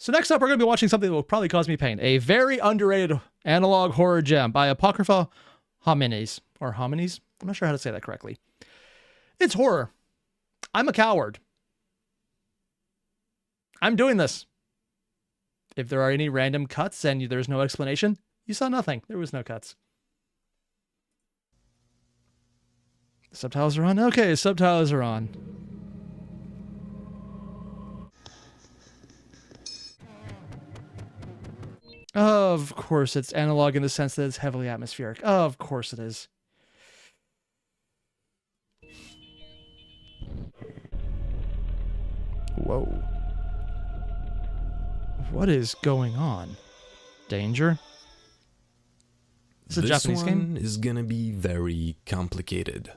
So next up, we're going to be watching something that will probably cause me pain. A very underrated analog horror gem by APOCRYPHA HOMINIS. Or Hominies? I'm not sure how to say that correctly. It's horror. I'm a coward. I'm doing this. If there are any random cuts and there's no explanation, you saw nothing. There was no cuts. The subtitles are on? Okay, subtitles are on. Of course, it's analog in the sense that it's heavily atmospheric. Of course it is. Whoa. What is going on? Danger? This is a Japanese game? This one is gonna be very complicated.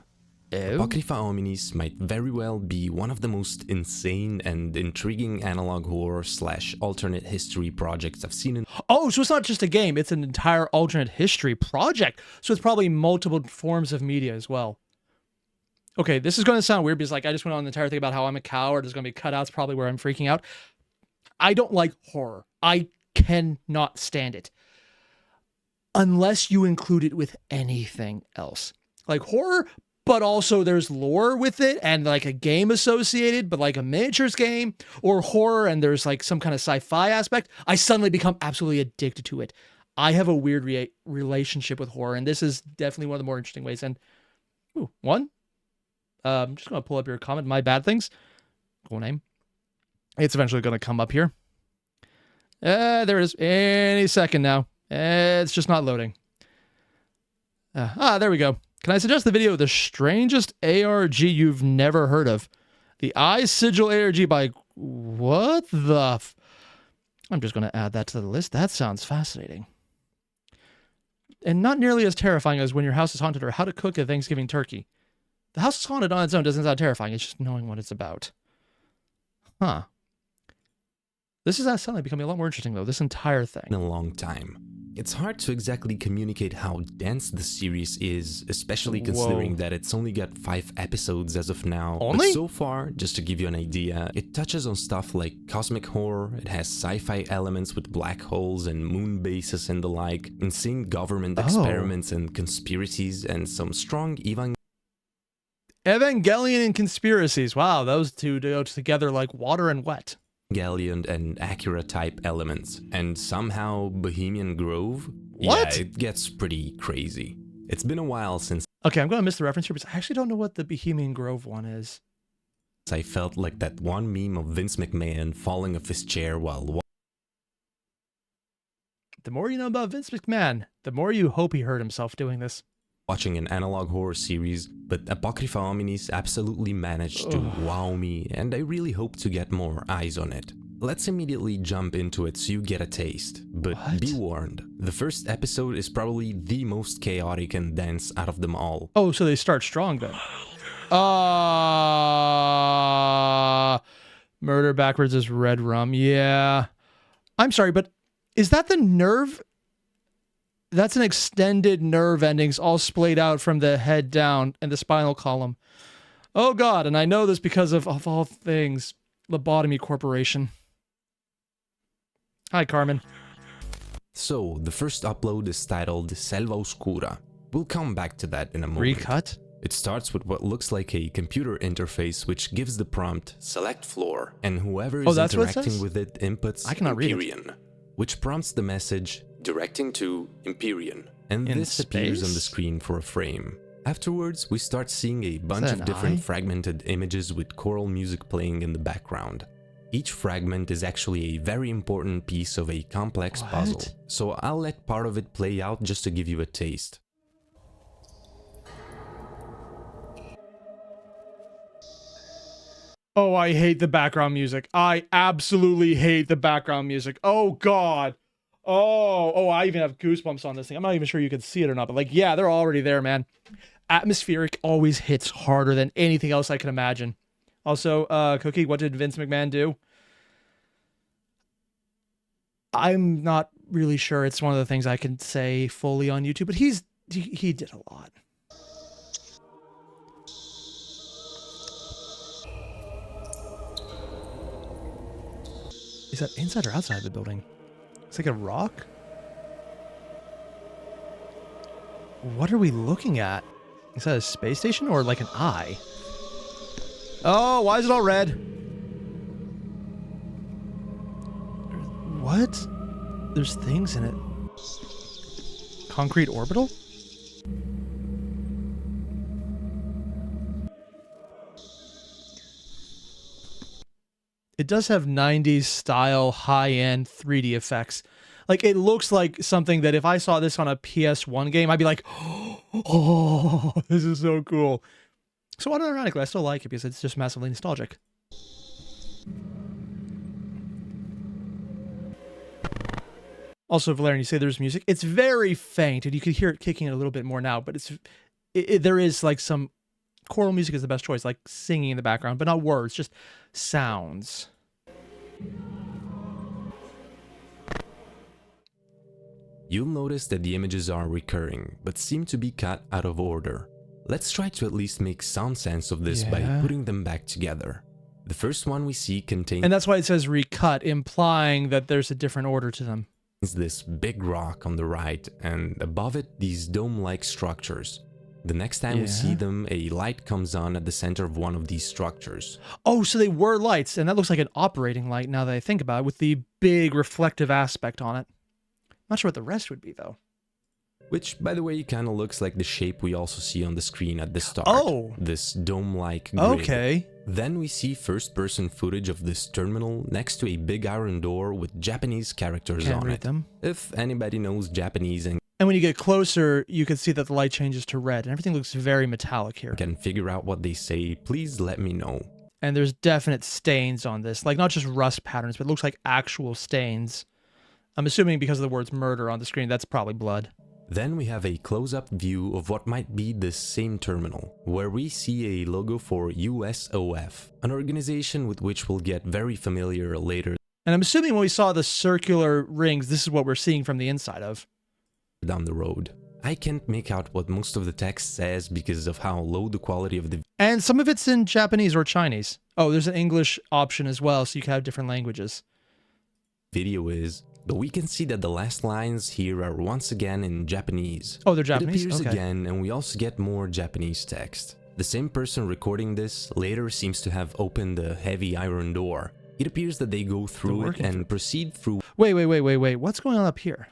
APOCRYPHA HOMINIS might very well be one of the most insane and intriguing analog horror / alternate history projects I've seen in— Oh, so it's not just a game, it's an entire alternate history project. So it's probably multiple forms of media as well. Okay, this is going to sound weird because I just went on the entire thing about how I'm a coward. There's going to be cutouts probably where I'm freaking out. I don't like horror. I cannot stand it. Unless you include it with anything else. Like horror, but also there's lore with it and like a game associated, but like a miniatures game, or horror and there's like some kind of sci-fi aspect, I suddenly become absolutely addicted to it. I have a weird relationship with horror, and this is definitely one of the more interesting ways. And, ooh, one? I'm just going to pull up your comment. My bad things. Cool name. It's eventually going to come up here. There it is. Any second now. It's just not loading. There we go. Can I suggest the video of the strangest ARG you've never heard of? The Eye Sigil ARG by... What the... I'm just going to add that to the list. That sounds fascinating. And not nearly as terrifying as When Your House is Haunted or How to Cook a Thanksgiving Turkey. The House is Haunted on its own doesn't sound terrifying. It's just knowing what it's about. Huh. This is suddenly becoming a lot more interesting, though, this entire thing. In a long time. It's hard to exactly communicate how dense the series is, especially considering that it's only got 5 episodes as of now. Only? But so far, just to give you an idea, it touches on stuff like cosmic horror, it has sci-fi elements with black holes and moon bases and the like, insane government experiments and conspiracies, and some strong Evangelion and conspiracies. Wow, those two go together like water and wet. Evangelion and Oscura type elements, and somehow Bohemian Grove? What? Yeah, it gets pretty crazy. It's been a while since Okay, I'm going to miss the reference here because I actually don't know what the Bohemian Grove one is. I felt like that one meme of Vince McMahon falling off his chair while The more you know about Vince McMahon, the more you hope he hurt himself doing this. watching an analog horror series, but APOCRYPHA HOMINIS absolutely managed to wow me, and I really hope to get more eyes on it. Let's immediately jump into it so you get a taste, but be warned, the first episode is probably the most chaotic and dense out of them all. Oh, so they start strong then. Murder backwards is red rum. Yeah. I'm sorry, but is that the nerve? That's an extended nerve endings all splayed out from the head down and the spinal column. Oh God, and I know this because of all things, Lobotomy Corporation. Hi, Carmen. So, the first upload is titled Selva Oscura. We'll come back to that in a moment. Recut? It starts with what looks like a computer interface which gives the prompt select floor, and whoever is interacting with it inputs Empyrean, which prompts the message directing to Empyrean, and this appears on the screen for a frame. Afterwards, we start seeing a bunch of different fragmented images with choral music playing in the background. Each fragment is actually a very important piece of a complex puzzle, so I'll let part of it play out just to give you a taste. Oh, I hate the background music. I absolutely hate the background music. Oh God. Oh, I even have goosebumps on this thing. I'm not even sure you can see it or not, but like, yeah, they're already there, man. Atmospheric always hits harder than anything else I can imagine. Also, Cookie, what did Vince McMahon do? I'm not really sure. It's one of the things I can say fully on YouTube, but he did a lot. Is that inside or outside the building? It's like a rock? What are we looking at? Is that a space station or like an eye? Oh, why is it all red? What? There's things in it. Concrete orbital? It does have 90s style high-end 3D effects. Like, it looks like something that if I saw this on a PS1 game, I'd be like, oh, this is so cool. So unironically, I still like it because it's just massively nostalgic. Also, Valerian, you say there's music. It's very faint, and you could hear it kicking a little bit more now, but there is like some choral music is the best choice, like singing in the background, but not words, just sounds. You'll notice that the images are recurring, but seem to be cut out of order. Let's try to at least make some sense of this by putting them back together. The first one we see contains... And that's why it says recut, implying that there's a different order to them. This big rock on the right, and above it, these dome-like structures. The next time we see them, a light comes on at the center of one of these structures. Oh, so they were lights, and that looks like an operating light now that I think about it, with the big reflective aspect on it. Not sure what the rest would be, though. Which, by the way, kind of looks like the shape we also see on the screen at the start. Oh! This dome-like grid. Okay. Then we see first-person footage of this terminal next to a big iron door with Japanese characters on it. Them. If anybody knows Japanese and when you get closer, you can see that the light changes to red, and everything looks very metallic here. Can figure out what they say, please let me know. And there's definite stains on this, like not just rust patterns, but it looks like actual stains. I'm assuming because of the words murder on the screen, that's probably blood. Then we have a close-up view of what might be this same terminal, where we see a logo for USOF, an organization with which we'll get very familiar later. And I'm assuming when we saw the circular rings, this is what we're seeing from the inside of. Down the road. I can't make out what most of the text says because of how low the quality of the... And some of it's in Japanese or Chinese. Oh, there's an English option as well, so you can have different languages. Video is... But we can see that the last lines here are once again in Japanese. Oh, they're Japanese? It appears again, and we also get more Japanese text. The same person recording this later seems to have opened the heavy iron door. It appears that they go through it and proceed through... Wait. What's going on up here?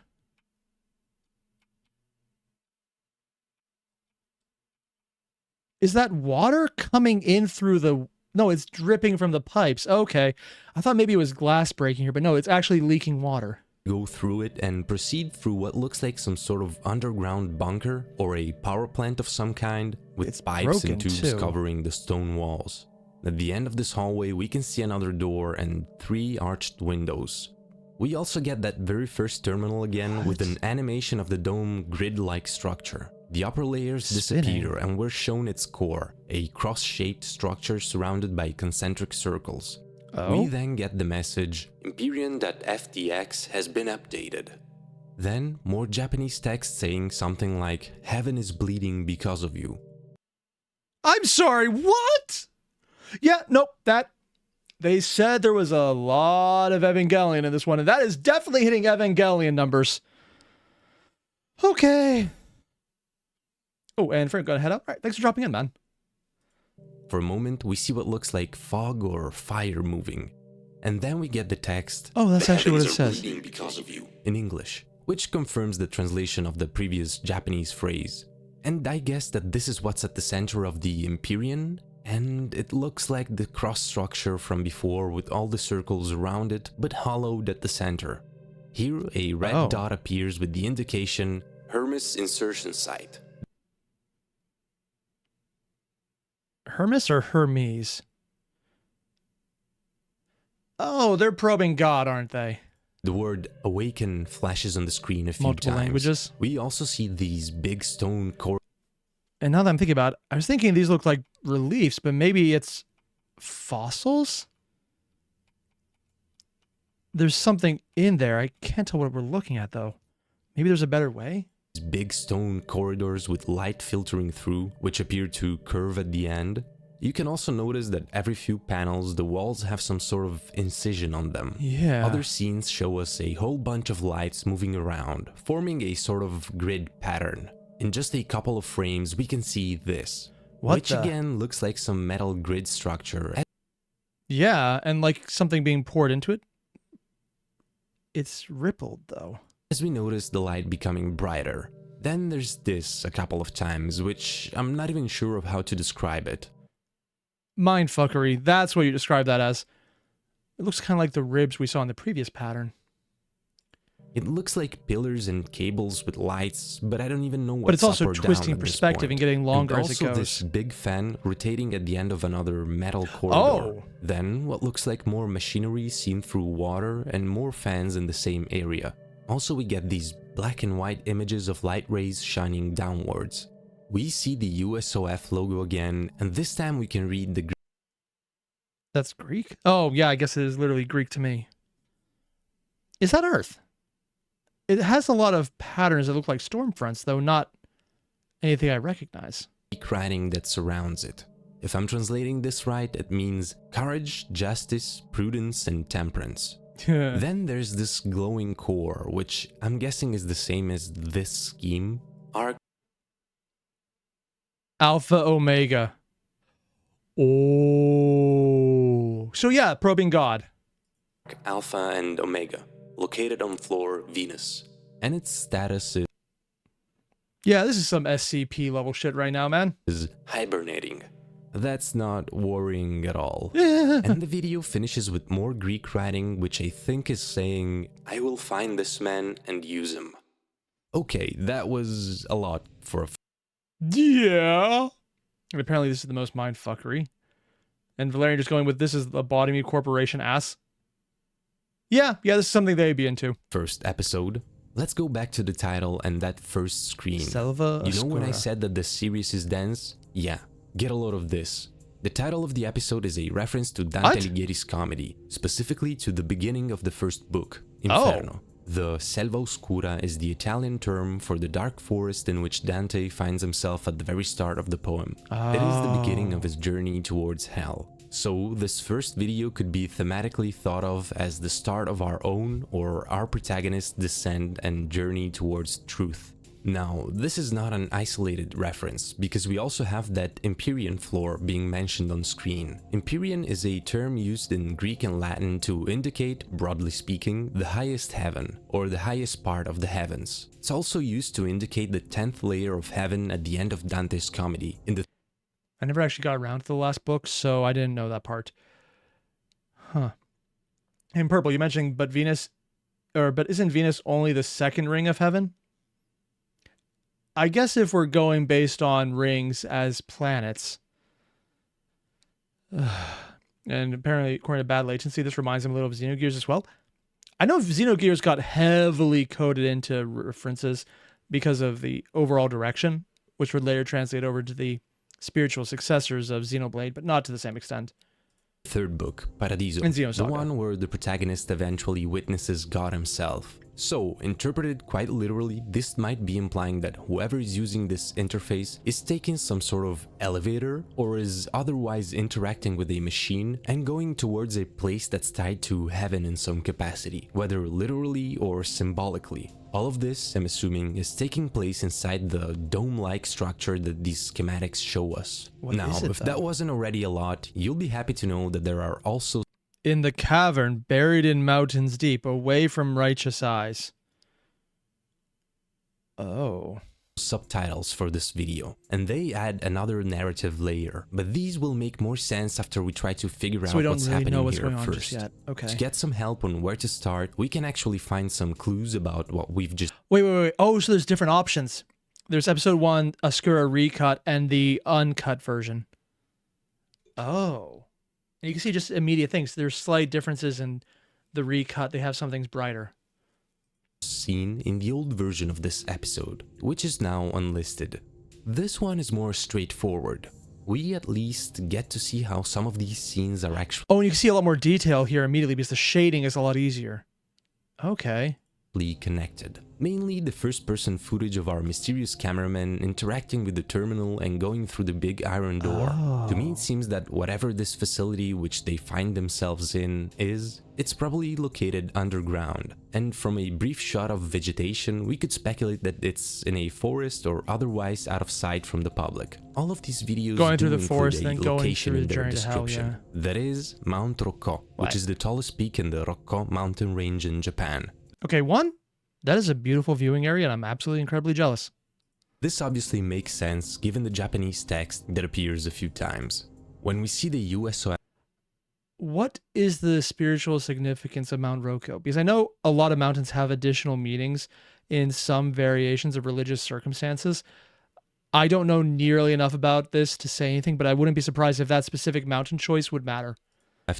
Is that water coming in through the... No, it's dripping from the pipes. Okay. I thought maybe it was glass breaking here, but no, it's actually leaking water. Go through it and proceed through what looks like some sort of underground bunker or a power plant of some kind, with pipes and tubes covering the stone walls. At the end of this hallway, we can see another door and 3 arched windows. We also get that very first terminal again with an animation of the dome grid-like structure. The upper layers disappear and we're shown its core, a cross-shaped structure surrounded by concentric circles. We then get the message, Empyrean.ftx has been updated. Then, more Japanese text saying something like, heaven is bleeding because of you. I'm sorry, what? Yeah, nope, they said there was a lot of Evangelion in this one, and that is definitely hitting Evangelion numbers. Okay. Oh, and Frank, gotta head up. All right, thanks for dropping in, man. For a moment, we see what looks like fog or fire moving. And then we get the text, oh, that's actually what it says. Because of you, in English, which confirms the translation of the previous Japanese phrase. And I guess that this is what's at the center of the Empyrean, and it looks like the cross structure from before with all the circles around it, but hollowed at the center. Here, a red dot appears with the indication, Hermes insertion site. Hermes or Hermes? Oh, they're probing God, aren't they? The word awaken flashes on the screen a few Multiple times. Languages. We also see these big stone core. And now that I'm thinking about it, I was thinking these look like reliefs, but maybe it's fossils? There's something in there. I can't tell what we're looking at, though. Maybe there's a better way? Big stone corridors with light filtering through, which appear to curve at the end. You can also notice that every few panels, the walls have some sort of incision on them. Yeah. Other scenes show us a whole bunch of lights moving around, forming a sort of grid pattern. In just a couple of frames, we can see this, which again looks like some metal grid structure. Yeah, and like something being poured into it. It's rippled, though. As we notice the light becoming brighter. Then there's this a couple of times, which I'm not even sure of how to describe it. Mindfuckery, that's what you describe that as. It looks kind of like the ribs we saw in the previous pattern. It looks like pillars and cables with lights, but I don't even know what's But it's also up or twisting down perspective and getting longer as it goes. Also this big fan rotating at the end of another metal corridor. Oh. Then what looks like more machinery seen through water and more fans in the same area. Also we get these black and white images of light rays shining downwards. We see the USOF logo again, and this time we can read the Greek. That's Greek? Oh yeah, I guess it is literally Greek to me. Is that Earth? It has a lot of patterns that look like storm fronts, though not anything I recognize. Writing that surrounds it. If I'm translating this right, it means courage, justice, prudence, and temperance. Then there's this glowing core, which I'm guessing is the same as this scheme. Alpha Omega. Oh. So yeah, probing God. Alpha and Omega. Located on floor Venus, and its status is... Yeah, this is some SCP level shit right now, man. ...is hibernating. That's not worrying at all. And the video finishes with more Greek writing, which I think is saying, I will find this man and use him. Okay, that was a lot for a... Yeah. And apparently this is the most mindfuckery. And Valerian just going with, this is the Body Me Corporation ass. Yeah, this is something they'd be into. First episode. Let's go back to the title and that first screen. Selva, you know when I said that the series is dense? Yeah, get a load of this. The title of the episode is a reference to Dante Alighieri's comedy, specifically to the beginning of the first book, Inferno. The Selva Oscura is the Italian term for the dark forest in which Dante finds himself at the very start of the poem. It is the beginning of his journey towards hell. So this first video could be thematically thought of as the start of our own or our protagonist's descent and journey towards truth. Now, this is not an isolated reference, because we also have that Empyrean floor being mentioned on screen. Empyrean is a term used in Greek and Latin to indicate, broadly speaking, the highest heaven, or the highest part of the heavens. It's also used to indicate the 10th layer of heaven at the end of Dante's comedy. I never actually got around to the last book, so I didn't know that part. Huh. In Purple, you mentioned, but isn't Venus only the second ring of heaven? I guess if we're going based on rings as planets. And apparently, according to Bad Latency, this reminds him a little of Xenogears as well. I know Xenogears got heavily coded into references because of the overall direction, which would later translate over to the spiritual successors of Xenoblade, but not to the same extent. Third book, Paradiso, the one where the protagonist eventually witnesses God himself. So, interpreted quite literally, this might be implying that whoever is using this interface is taking some sort of elevator or is otherwise interacting with a machine and going towards a place that's tied to heaven in some capacity, whether literally or symbolically. All of this, I'm assuming, is taking place inside the dome-like structure that these schematics show us. If that wasn't already a lot, you'll be happy to know that there are also in the cavern, buried in mountains deep, away from righteous eyes. Oh. Subtitles for this video, and they add another narrative layer, but these will make more sense after we try to figure out what's happening here first. Okay. To get some help on where to start, we can actually find some clues about what we've just... Wait. Oh, so there's different options. There's episode 1, Oscura recut, and the uncut version. Oh. And you can see just immediate things. There's slight differences in the recut. They have some things brighter. Seen in the old version of this episode, which is now unlisted. This one is more straightforward. We at least get to see how some of these scenes are actually... Oh, and you can see a lot more detail here immediately because the shading is a lot easier. Okay. connected. Mainly the first-person footage of our mysterious cameraman interacting with the terminal and going through the big iron door. To me, it seems that whatever this facility which they find themselves in is, it's probably located underground. And from a brief shot of vegetation, we could speculate that it's in a forest or otherwise out of sight from the public. All of these videos going through the forest, then going through the journey to hell, yeah. That is Mount Rokko, which is the tallest peak in the Rokko mountain range in Japan. Okay, that is a beautiful viewing area, and I'm absolutely incredibly jealous. This obviously makes sense given the Japanese text that appears a few times. When we see the USOF... What is the spiritual significance of Mount Rokko? Because I know a lot of mountains have additional meanings in some variations of religious circumstances. I don't know nearly enough about this to say anything, but I wouldn't be surprised if that specific mountain choice would matter.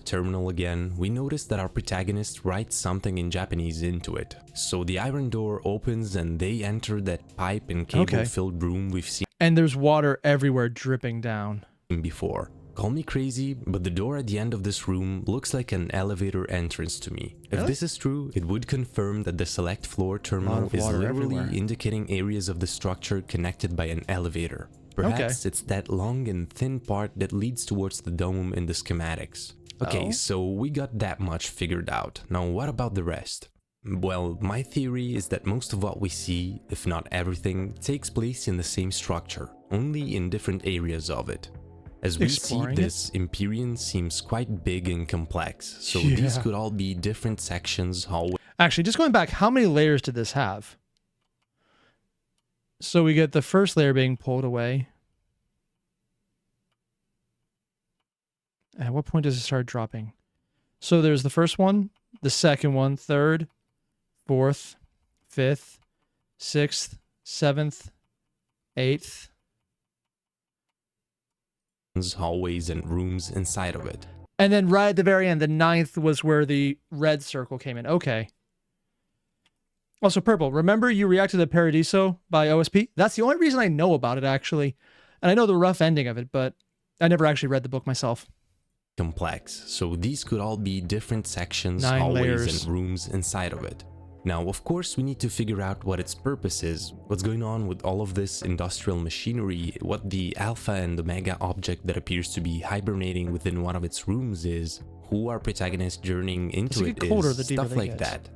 Terminal again, we notice that our protagonist writes something in Japanese into it. So the iron door opens and they enter that pipe and cable-filled room we've seen. And there's water everywhere dripping down. Before. Call me crazy, but the door at the end of this room looks like an elevator entrance to me. If this is true, it would confirm that the select floor terminal is literally indicating areas of the structure connected by an elevator. Perhaps it's that long and thin part that leads towards the dome in the schematics. Okay, so we got that much figured out. Now what about the rest? Well, my theory is that most of what we see, if not everything, takes place in the same structure, only in different areas of it. As we see, this Empyrean seems quite big and complex, so these could all be different sections, hallways... Actually, just going back, how many layers did this have? So we get the first layer being pulled away. At what point does it start dropping? So there's the first one, the second one, third, fourth, fifth, sixth, seventh, eighth. Hallways and rooms inside of it. And then right at the very end, the ninth was where the red circle came in. Okay. Also, Purple, remember you reacted to Paradiso by OSP? That's the only reason I know about it, actually. And I know the rough ending of it, but I never actually read the book myself. Complex, so these could all be different sections, hallways, and rooms inside of it. Now, of course, we need to figure out what its purpose is, what's going on with all of this industrial machinery, what the Alpha and Omega object that appears to be hibernating within one of its rooms is, who our protagonist journeying into it is, stuff like that.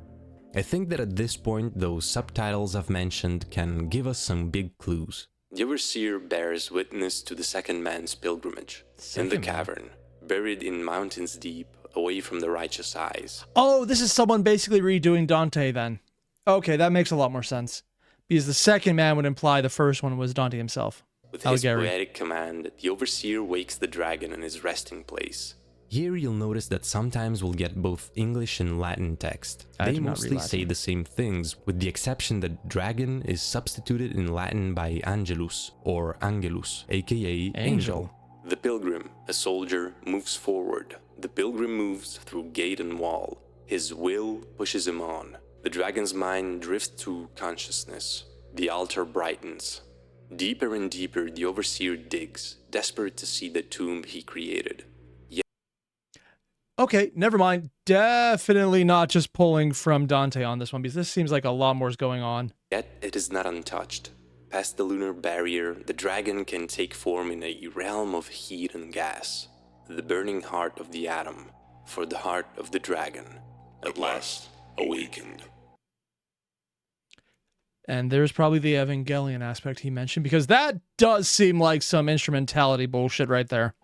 I think that at this point, those subtitles I've mentioned can give us some big clues. The Overseer bears witness to the second man's pilgrimage, in the cavern, buried in mountains deep, away from the righteous eyes. Oh, this is someone basically redoing Dante then. Okay, that makes a lot more sense. Because the second man would imply the first one was Dante himself. With his poetic command, the Overseer wakes the dragon in his resting place. Here you'll notice that sometimes we'll get both English and Latin text. They mostly say the same things, with the exception that dragon is substituted in Latin by angelus, or angelus, aka angel. The pilgrim, a soldier, moves forward. The pilgrim moves through gate and wall. His will pushes him on. The dragon's mind drifts to consciousness. The altar brightens. Deeper and deeper the Overseer digs, desperate to see the tomb he created. Okay, never mind. Definitely not just pulling from Dante on this one, because this seems like a lot more is going on. Yet it is not untouched. Past the lunar barrier, the dragon can take form in a realm of heat and gas. The burning heart of the atom, for the heart of the dragon, at last awakened. And there's probably the Evangelion aspect he mentioned, because that does seem like some instrumentality bullshit right there.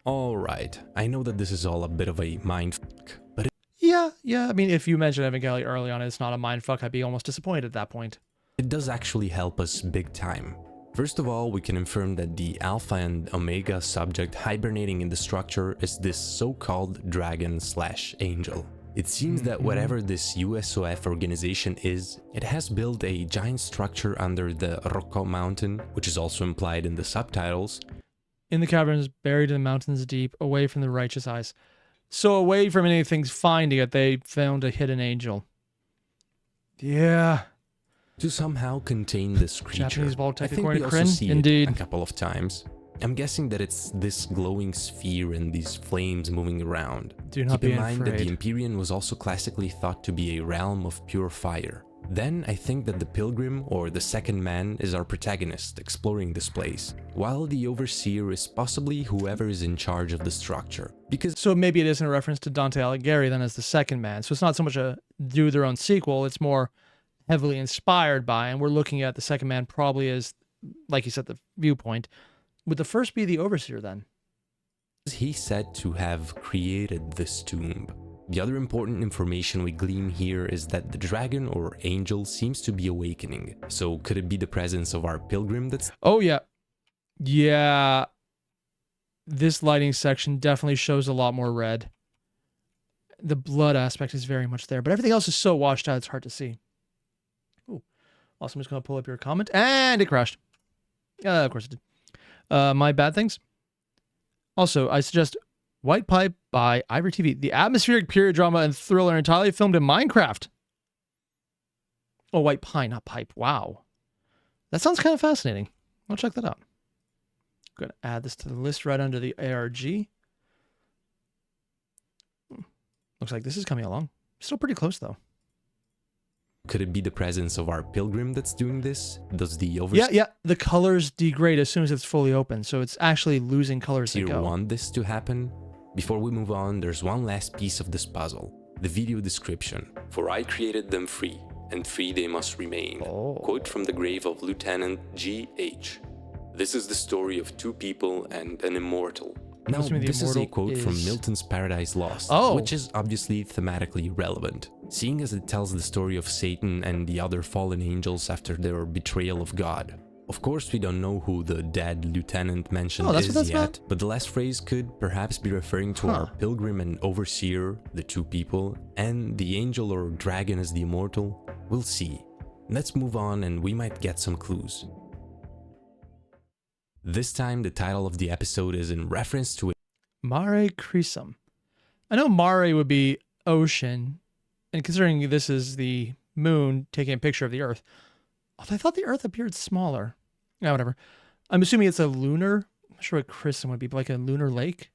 Alright, I know that this is all a bit of a mindfuck, but Yeah, I mean, if you mentioned Evangelion early on, it's not a mindfuck, I'd be almost disappointed at that point. It does actually help us big time. First of all, we can affirm that the Alpha and Omega subject hibernating in the structure is this so-called dragon/angel. It seems that whatever this USOF organization is, it has built a giant structure under the Rokko mountain, which is also implied in the subtitles. In the caverns, buried in the mountains deep, away from the righteous eyes. So away from anything finding it, they found a hidden angel. Yeah. To somehow contain this creature, Japanese I think we also see it a couple of times. I'm guessing that it's this glowing sphere and these flames moving around. Do not be Keep in mind afraid. that the Empyrean was also classically thought to be a realm of pure fire. Then I think that the pilgrim, or the second man, is our protagonist exploring this place, while the overseer is possibly whoever is in charge of the structure. So maybe it isn't a reference to Dante Alighieri then as the second man. So it's not so much a do their own sequel, it's more heavily inspired by, and we're looking at the second man probably as, like you said, the viewpoint. Would the first be the overseer then? He's said to have created this tomb. The other important information we glean here is that the dragon or angel seems to be awakening. So could it be the presence of our pilgrim that's... Oh yeah. Yeah. This lighting section definitely shows a lot more red. The blood aspect is very much there, but everything else is so washed out it's hard to see. Ooh. Also, I'm just going to pull up your comment, and it crashed. Of course it did. My bad things. Also, I suggest White Pipe by Airier TV. The atmospheric period drama and thriller entirely filmed in Minecraft. Oh, White Pine, not Pipe. Wow. That sounds kind of fascinating. I'll check that out. I'm going to add this to the list right under the ARG. Looks like this is coming along. Still pretty close, though. Could it be the presence of our pilgrim that's doing this? Does the Yeah. The colors degrade as soon as it's fully open, so it's actually losing colors as it goes. Want this to happen? Before we move on, there's one last piece of this puzzle. The video description. For I created them free, and free they must remain. Quote from the grave of Lieutenant G.H. This is the story of two people and an immortal. Now, this is a quote from Milton's Paradise Lost, which is obviously thematically relevant, seeing as it tells the story of Satan and the other fallen angels after their betrayal of God. Of course, we don't know who the dead lieutenant mentioned is yet, but the last phrase could perhaps be referring to our pilgrim and overseer, the two people, and the angel or dragon as the immortal. We'll see. Let's move on and we might get some clues. This time, the title of the episode is in reference to Mare Crisium. I know Mare would be ocean, and considering this is the moon taking a picture of the Earth, although I thought the Earth appeared smaller. Yeah, whatever. I'm assuming it's a lunar. I'm not sure what Crisium would be, but like a lunar lake.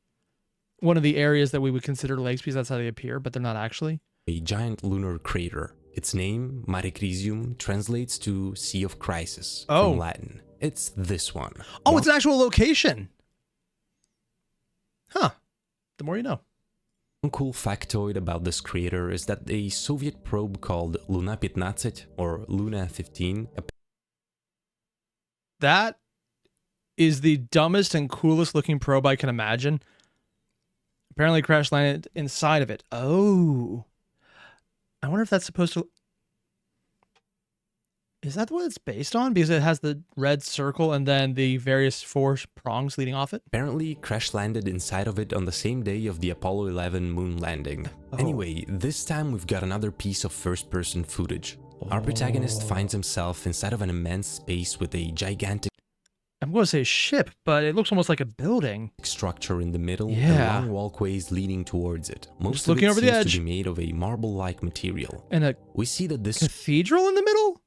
One of the areas that we would consider lakes because that's how they appear, but they're not actually. A giant lunar crater. Its name, Mare Crisium, translates to Sea of Crisis from Latin. It's this one. Oh, it's an actual location. Huh. The more you know. One cool factoid about this crater is that a Soviet probe called Luna 15, or Luna 15... That is the dumbest and coolest looking probe I can imagine. Apparently crash landed inside of it. Oh. I wonder if that's supposed to... Is that what it's based on? Because it has the red circle and then the various four prongs leading off it? Apparently crash landed inside of it on the same day of the Apollo 11 moon landing. Anyway, this time we've got another piece of first-person footage. Our protagonist finds himself inside of an immense space with a gigantic... I'm going to say ship, but it looks almost like a building. ...structure in the middle and long walkways leading towards it. Most of it over the edge. seems to be made of a marble-like material. And we see that this cathedral in the middle?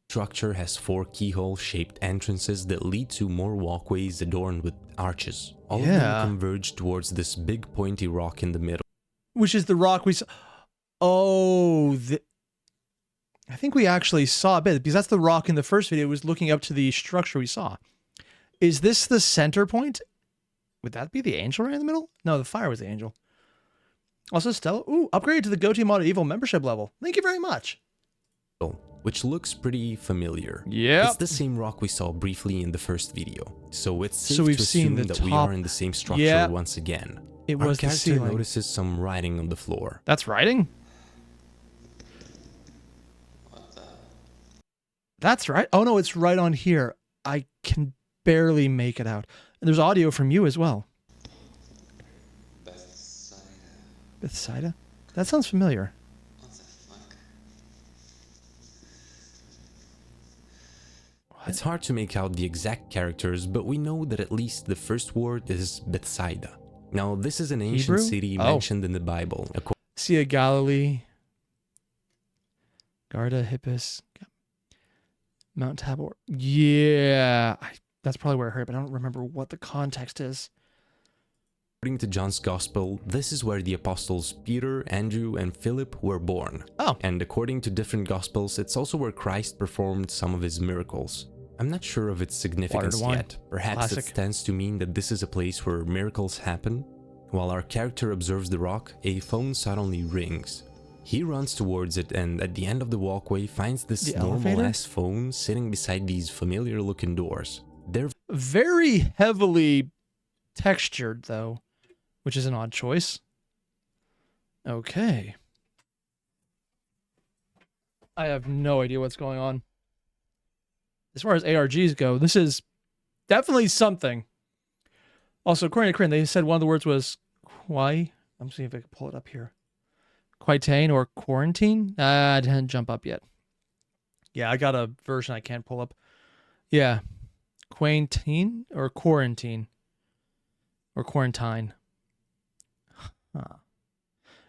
Structure has 4 keyhole-shaped entrances that lead to more walkways adorned with arches. All of them converge towards this big pointy rock in the middle. Which is the rock we saw. Oh, I think we actually saw a bit, because that's the rock in the first video. It was looking up to the structure we saw. Is this the center point? Would that be the angel right in the middle? No, the fire was the angel. Also, Stella. Ooh, upgrade to the Go Team Mod Evil membership level. Thank you very much. Which looks pretty familiar. Yeah, it's the same rock we saw briefly in the first video, so it's safe to assume that we are in the same structure once again. It was Our character notices some writing on the floor. That's writing? That's right. Oh no, it's right on here. I can barely make it out. And there's audio from you as well. Bethzatha? That sounds familiar. It's hard to make out the exact characters, but we know that at least the first word is Bethsaida. Now, this is an ancient city mentioned in the Bible. Sea of Galilee, Garda, Hippus, Mount Tabor. Yeah, that's probably where I heard it, but I don't remember what the context is. According to John's Gospel, this is where the apostles Peter, Andrew, and Philip were born. Oh. And according to different Gospels, it's also where Christ performed some of his miracles. I'm not sure of its significance yet. Perhaps Classic. it stands to mean that this is a place where miracles happen. While our character observes the rock, a phone suddenly rings. He runs towards it and at the end of the walkway finds this normal-ass phone sitting beside these familiar-looking doors. They're very heavily textured, though, which is an odd choice. Okay. I have no idea what's going on. As far as ARGs go, this is definitely something. Also, according to Corinne, they said one of the words was Quai. I'm seeing if I can pull it up here. Quaitain or quarantine? I didn't jump up yet. Yeah, I got a version I can't pull up. Yeah. Quaintine or quarantine? Or quarantine. Huh.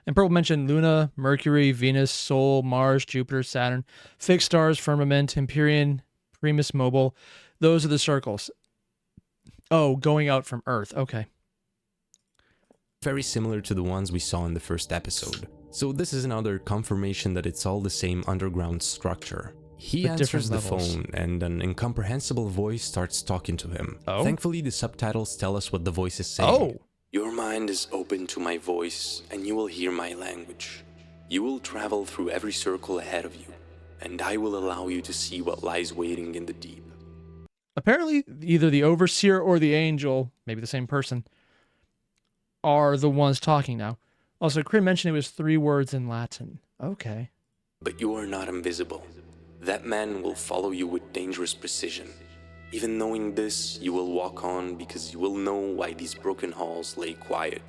And Purple mentioned Luna, Mercury, Venus, Sol, Mars, Jupiter, Saturn, fixed stars, firmament, Empyrean, Primus Mobile. Those are the circles. Oh, going out from Earth. Okay. very similar to the ones we saw in the first episode. So this is another confirmation that it's all the same underground structure. He answers the phone and an incomprehensible voice starts talking to him. Oh? Thankfully, the subtitles tell us what the voice is saying. Oh! Your mind is open to my voice and you will hear my language. You will travel through every circle ahead of you, and I will allow you to see what lies waiting in the deep. Apparently, either the overseer or the angel, maybe the same person, are the ones talking now. Also, Corinne mentioned it was 3 words in Latin. Okay. But you are not invisible. That man will follow you with dangerous precision. Even knowing this, you will walk on because you will know why these broken halls lay quiet.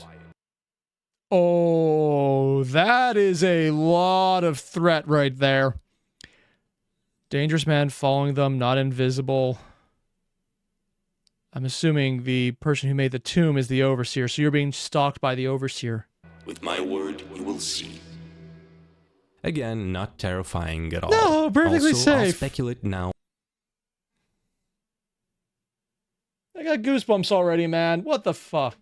Oh, that is a lot of threat right there. Dangerous man following them, not invisible. I'm assuming the person who made the tomb is the overseer, so you're being stalked by the overseer. With my word, you will see. Again, not terrifying at all. No, perfectly also, safe. I'll speculate now. I got goosebumps already, man. What the fuck?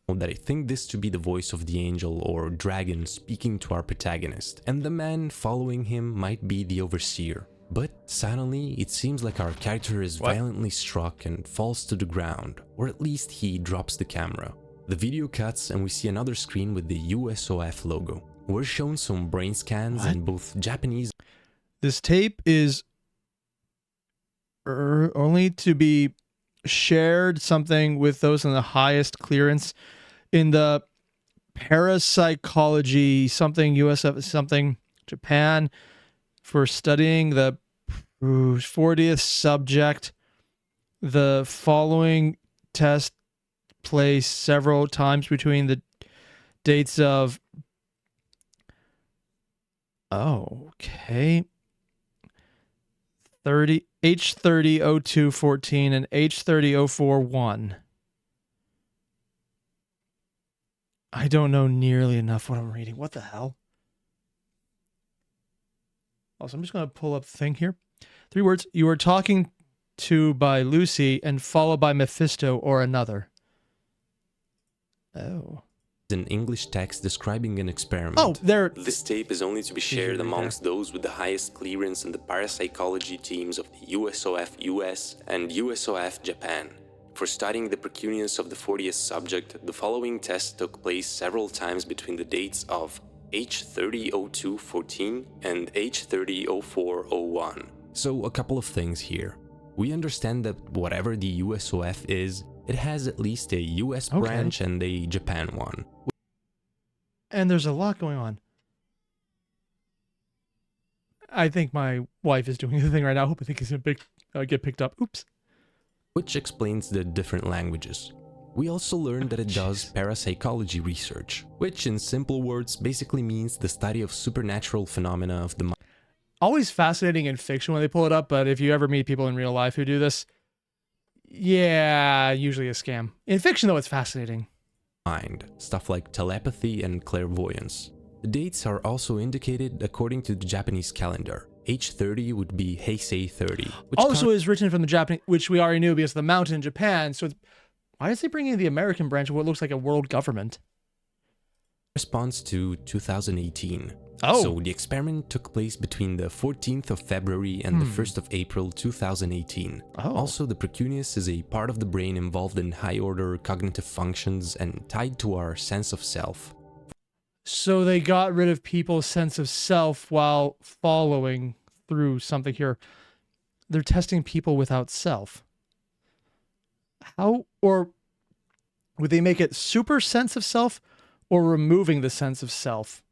That I think this to be the voice of the angel or dragon speaking to our protagonist, and the man following him might be the overseer. But suddenly, it seems like our character is violently struck and falls to the ground, or at least he drops the camera. The video cuts and we see another screen with the USOF logo. We're shown some brain scans in both Japanese. This tape is only to be shared something with those in the highest clearance in the parapsychology something USF something Japan for studying the 40th subject. The following test place several times between the dates of H300214 and H3004-1. I don't know nearly enough what I'm reading. What the hell? Also, I'm just going to pull up the thing here. 3 words. You are talking to by Lucy and followed by Mephisto or another. Oh. An English text describing an experiment. Oh, there. This tape is only to be shared amongst those with the highest clearance in the parapsychology teams of the USOF US and USOF Japan. For studying the precunious of the 40th subject, the following test took place several times between the dates of H300214 and H300401. So a couple of things here. We understand that whatever the USOF is, it has at least a US branch and a Japan one. And there's a lot going on. I think my wife is doing the thing right now. I hope I think he's going to get picked up. Oops. Which explains the different languages. We also learned that it does parapsychology research, which in simple words basically means the study of supernatural phenomena of the mind. Always fascinating in fiction when they pull it up, but if you ever meet people in real life who do this, yeah, usually a scam. In fiction, though, it's fascinating. Stuff like telepathy and clairvoyance. The dates are also indicated according to the Japanese calendar. H30 would be Heisei 30. Which also is written from the Japanese, which we already knew because of the mountain in Japan. So it's, Why is he bringing the American branch of what looks like a world government? Response to 2018. Oh. So the experiment took place between the 14th of February and the 1st of April 2018. Oh. Also, the precuneus is a part of the brain involved in high-order cognitive functions and tied to our sense of self. So they got rid of people's sense of self while following through something here. They're testing people without self. How, or would they make it super sense of self or removing the sense of self?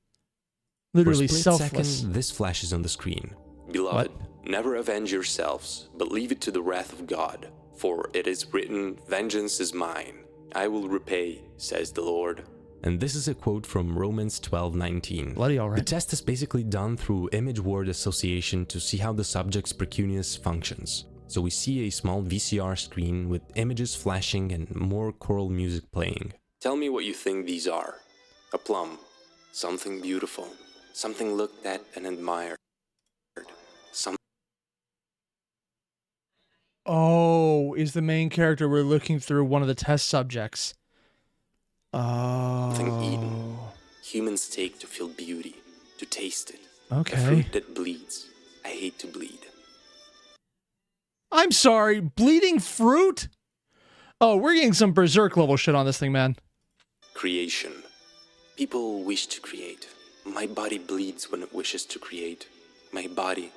Literally selfless. Second, this flashes on the screen. Beloved, never avenge yourselves, but leave it to the wrath of God. For it is written, vengeance is mine. I will repay, says the Lord. And this is a quote from Romans 12:19. Bloody all right. The test is basically done through image-word association to see how the subject's precuneus functions. So we see a small VCR screen with images flashing and more choral music playing. Tell me what you think these are. A plum. Something beautiful. Something looked at and admired. Oh, is the main character we're looking through one of the test subjects. Oh. Something eaten. Humans take to feel beauty, to taste it. Okay. A fruit that bleeds. I hate to bleed. I'm sorry, bleeding fruit? Oh, we're getting some berserk level shit on this thing, man. Creation. People wish to create. My body bleeds when it wishes to create. My body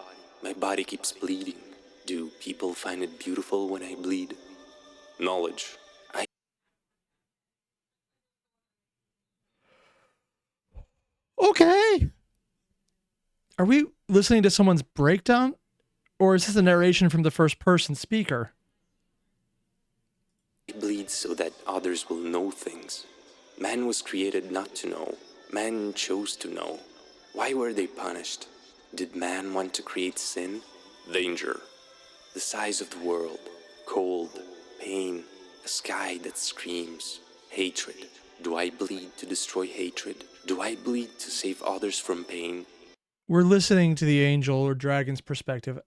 keeps bleeding. Do people find it beautiful when I bleed? Knowledge. Okay. Are we listening to someone's breakdown? Or is this a narration from the first person speaker? It bleeds so that others will know things. Man was created not to know. Man chose to know. Why were they punished? Did man want to create sin? Danger. The size of the world. Cold. Pain. A sky that screams. Hatred. Do I bleed to destroy hatred? Do I bleed to save others from pain? We're listening to the angel or dragon's perspective.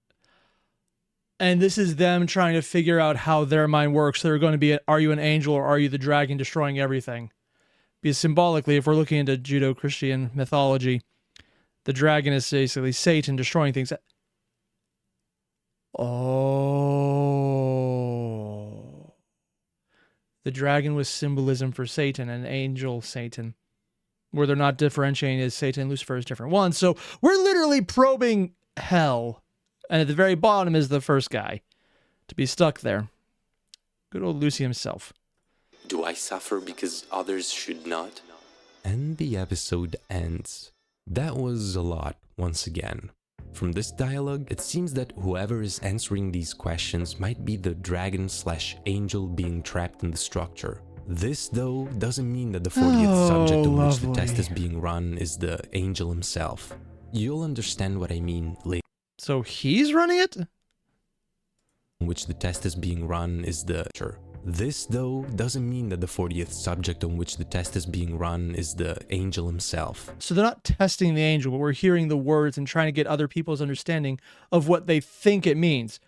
And this is them trying to figure out how their mind works. They're going to be, are you an angel or are you the dragon destroying everything? Because symbolically, if we're looking into Judeo-Christian mythology, the dragon is basically Satan destroying things. Oh. The dragon was symbolism for Satan, and angel Satan. Where they're not differentiating as Satan and Lucifer as different ones. So we're literally probing hell. And at the very bottom is the first guy to be stuck there. Good old Lucy himself. Do I suffer because others should not? And the episode ends. That was a lot, once again. From this dialogue, it seems that whoever is answering these questions might be the dragon/angel being trapped in the structure. This, though, doesn't mean that the 40th subject on which the test is being run is the angel himself. You'll understand what I mean later. So he's running it? On which the test is being run is the... This, though, doesn't mean that the 40th subject on which the test is being run is the angel himself. So they're not testing the angel, but we're hearing the words and trying to get other people's understanding of what they think it means.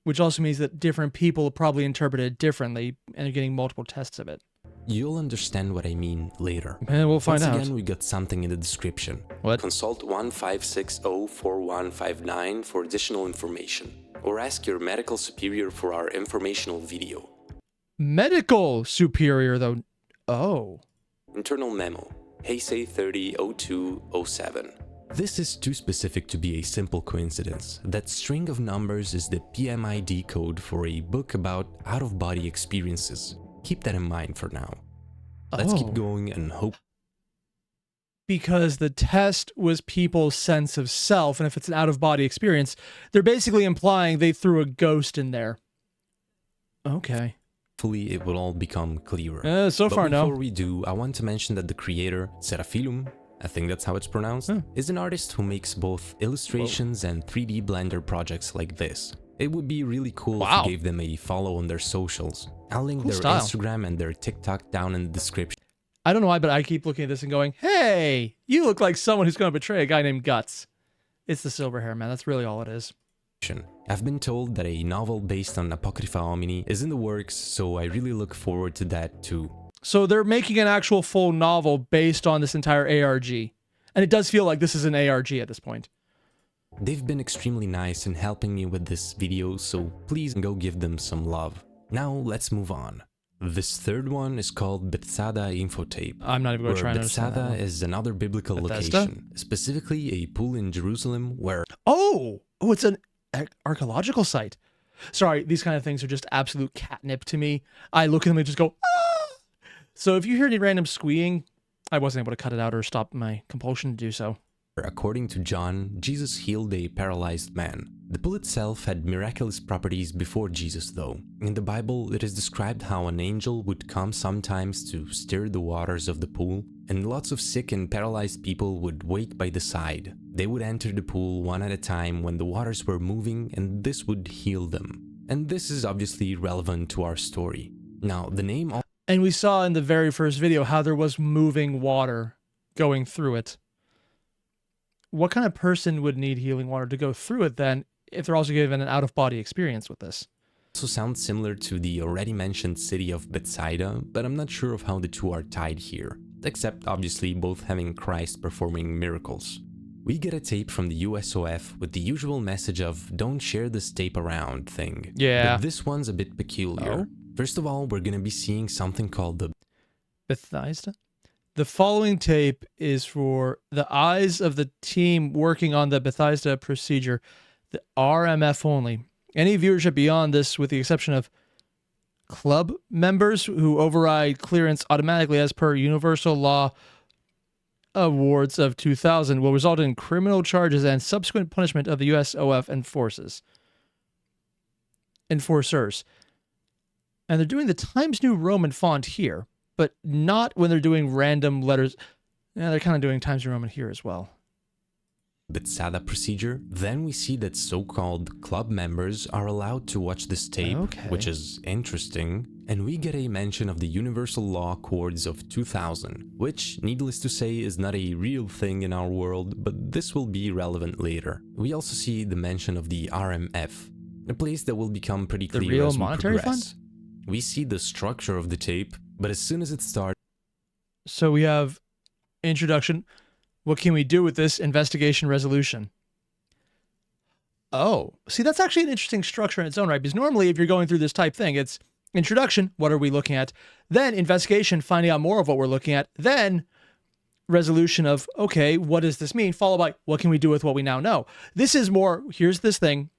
Which also means that different people probably interpret it differently and are getting multiple tests of it. You'll understand what I mean later. And we'll find out. Once again, we got something in the description. What? Consult 15604159 for additional information. Or ask your medical superior for our informational video. Medical superior, though. Oh. Internal memo. Heisei 300207. This is too specific to be a simple coincidence. That string of numbers is the PMID code for a book about out-of-body experiences. Keep that in mind for now. Let's keep going and hope. Because the test was people's sense of self, and if it's an out-of-body experience, they're basically implying they threw a ghost in there. Okay. Hopefully it will all become clearer. So far, no. Before we do, I want to mention that the creator, Seraphilum, I think that's how it's pronounced, is an artist who makes both illustrations and 3D Blender projects like this. It would be really cool if you gave them a follow on their socials. I'll link their Instagram and their TikTok down in the description. I don't know why, but I keep looking at this and going, hey, you look like someone who's going to betray a guy named Guts. It's the silver hair, man. That's really all it is. I've been told that a novel based on Apocrypha Homini is in the works, so I really look forward to that too. So they're making an actual full novel based on this entire ARG. And it does feel like this is an ARG at this point. They've been extremely nice in helping me with this video, so please go give them some love. Now let's move on. This third one is called Bethzatha Infotape. I'm not even going to try and understand that one. Bethzatha is another biblical location, specifically a pool in Jerusalem where... Oh, it's an archaeological site. Sorry, these kind of things are just absolute catnip to me. I look at them and just go, ah! So if you hear any random squeeing, I wasn't able to cut it out or stop my compulsion to do so. According to John, Jesus healed a paralyzed man. The pool itself had miraculous properties before Jesus though. In the Bible, it is described how an angel would come sometimes to stir the waters of the pool, and lots of sick and paralyzed people would wait by the side. They would enter the pool one at a time when the waters were moving, and this would heal them. And this is obviously relevant to our story. Now, the name... And we saw in the very first video how there was moving water going through it. What kind of person would need healing water to go through it then, if they're also given an out-of-body experience with this? Also sounds similar to the already mentioned city of Bethsaida, but I'm not sure of how the two are tied here, except obviously both having Christ performing miracles. We get a tape from the USOF with the usual message of don't share this tape around thing. Yeah. But this one's a bit peculiar. Oh? First of all, we're gonna be seeing something called the Bethesda? The following tape is for the eyes of the team working on the Bethesda procedure, the RMF only. Any viewership beyond this, with the exception of club members who override clearance automatically as per Universal Law Awards of 2000, will result in criminal charges and subsequent punishment of the USOF enforcers. And they're doing the Times New Roman font here, but not when they're doing random letters. Yeah, they're kind of doing Times New Roman here as well. Bethzatha procedure. Then we see that so-called club members are allowed to watch this tape, which is interesting. And we get a mention of the Universal Law Accords of 2000, which, needless to say, is not a real thing in our world, but this will be relevant later. We also see the mention of the RMF, a place that will become pretty clear the real as we monetary progress. fund? We see the structure of the tape, but as soon as it starts... So we have introduction. What can we do with this? Investigation, resolution. Oh, see, that's actually an interesting structure in its own right, because normally if you're going through this type thing, it's introduction, what are we looking at? Then investigation, finding out more of what we're looking at. Then resolution of, okay, what does this mean? Followed by, what can we do with what we now know? This is more, here's this thing.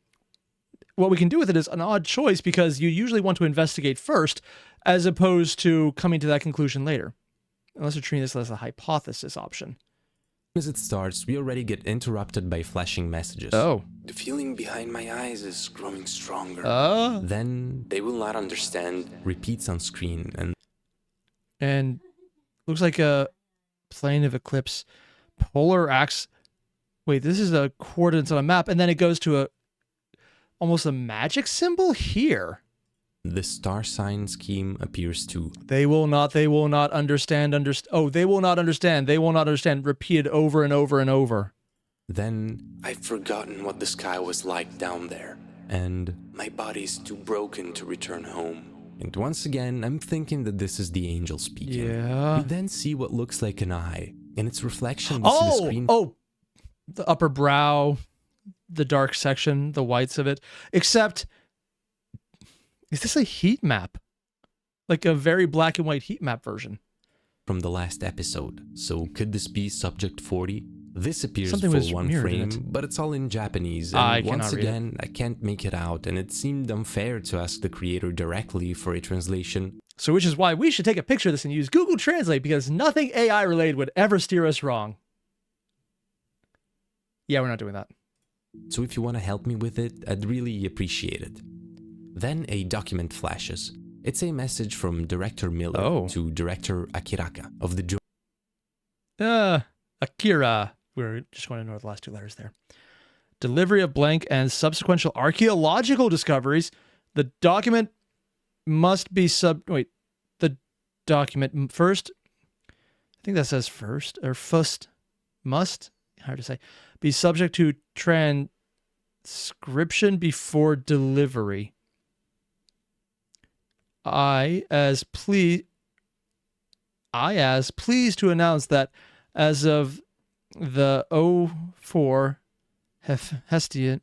What we can do with it is an odd choice, because you usually want to investigate first, as opposed to coming to that conclusion later. Unless you're treating this as a hypothesis option. As it starts, we already get interrupted by flashing messages. Oh. The feeling behind my eyes is growing stronger. Then they will not understand repeats on screen and looks like a plane of eclipse. Polar axe. Wait, this is a coordinates on a map, and then it goes to almost a magic symbol here. The star sign scheme appears too. They will not understand, oh, they will not understand, repeated over and over and over. Then, I've forgotten what the sky was like down there, and my body's too broken to return home. And once again, I'm thinking that this is the angel speaking. Yeah. We then see what looks like an eye, and its reflection is the screen. Oh, the upper brow, the dark section, the whites of it, except... Is this a heat map? Like a very black and white heat map version? From the last episode. So could this be Subject 40? This appears Something for was one mirrored frame, in it. but it's all in Japanese. And once again, I can't make it out, and it seemed unfair to ask the creator directly for a translation. So which is why we should take a picture of this and use Google Translate, because nothing AI related would ever steer us wrong. Yeah, we're not doing that. So if you want to help me with it, I'd really appreciate it. Then a document flashes. It's a message from Director Miller to Director Akiraka of the Akira. We're just going to ignore the last two letters there. Delivery of blank and subsequent archaeological discoveries. The document must be the document first. I think that says first or first must, hard to say, be subject to Description before delivery. I as pleased to announce that as of the 04 Hephaestion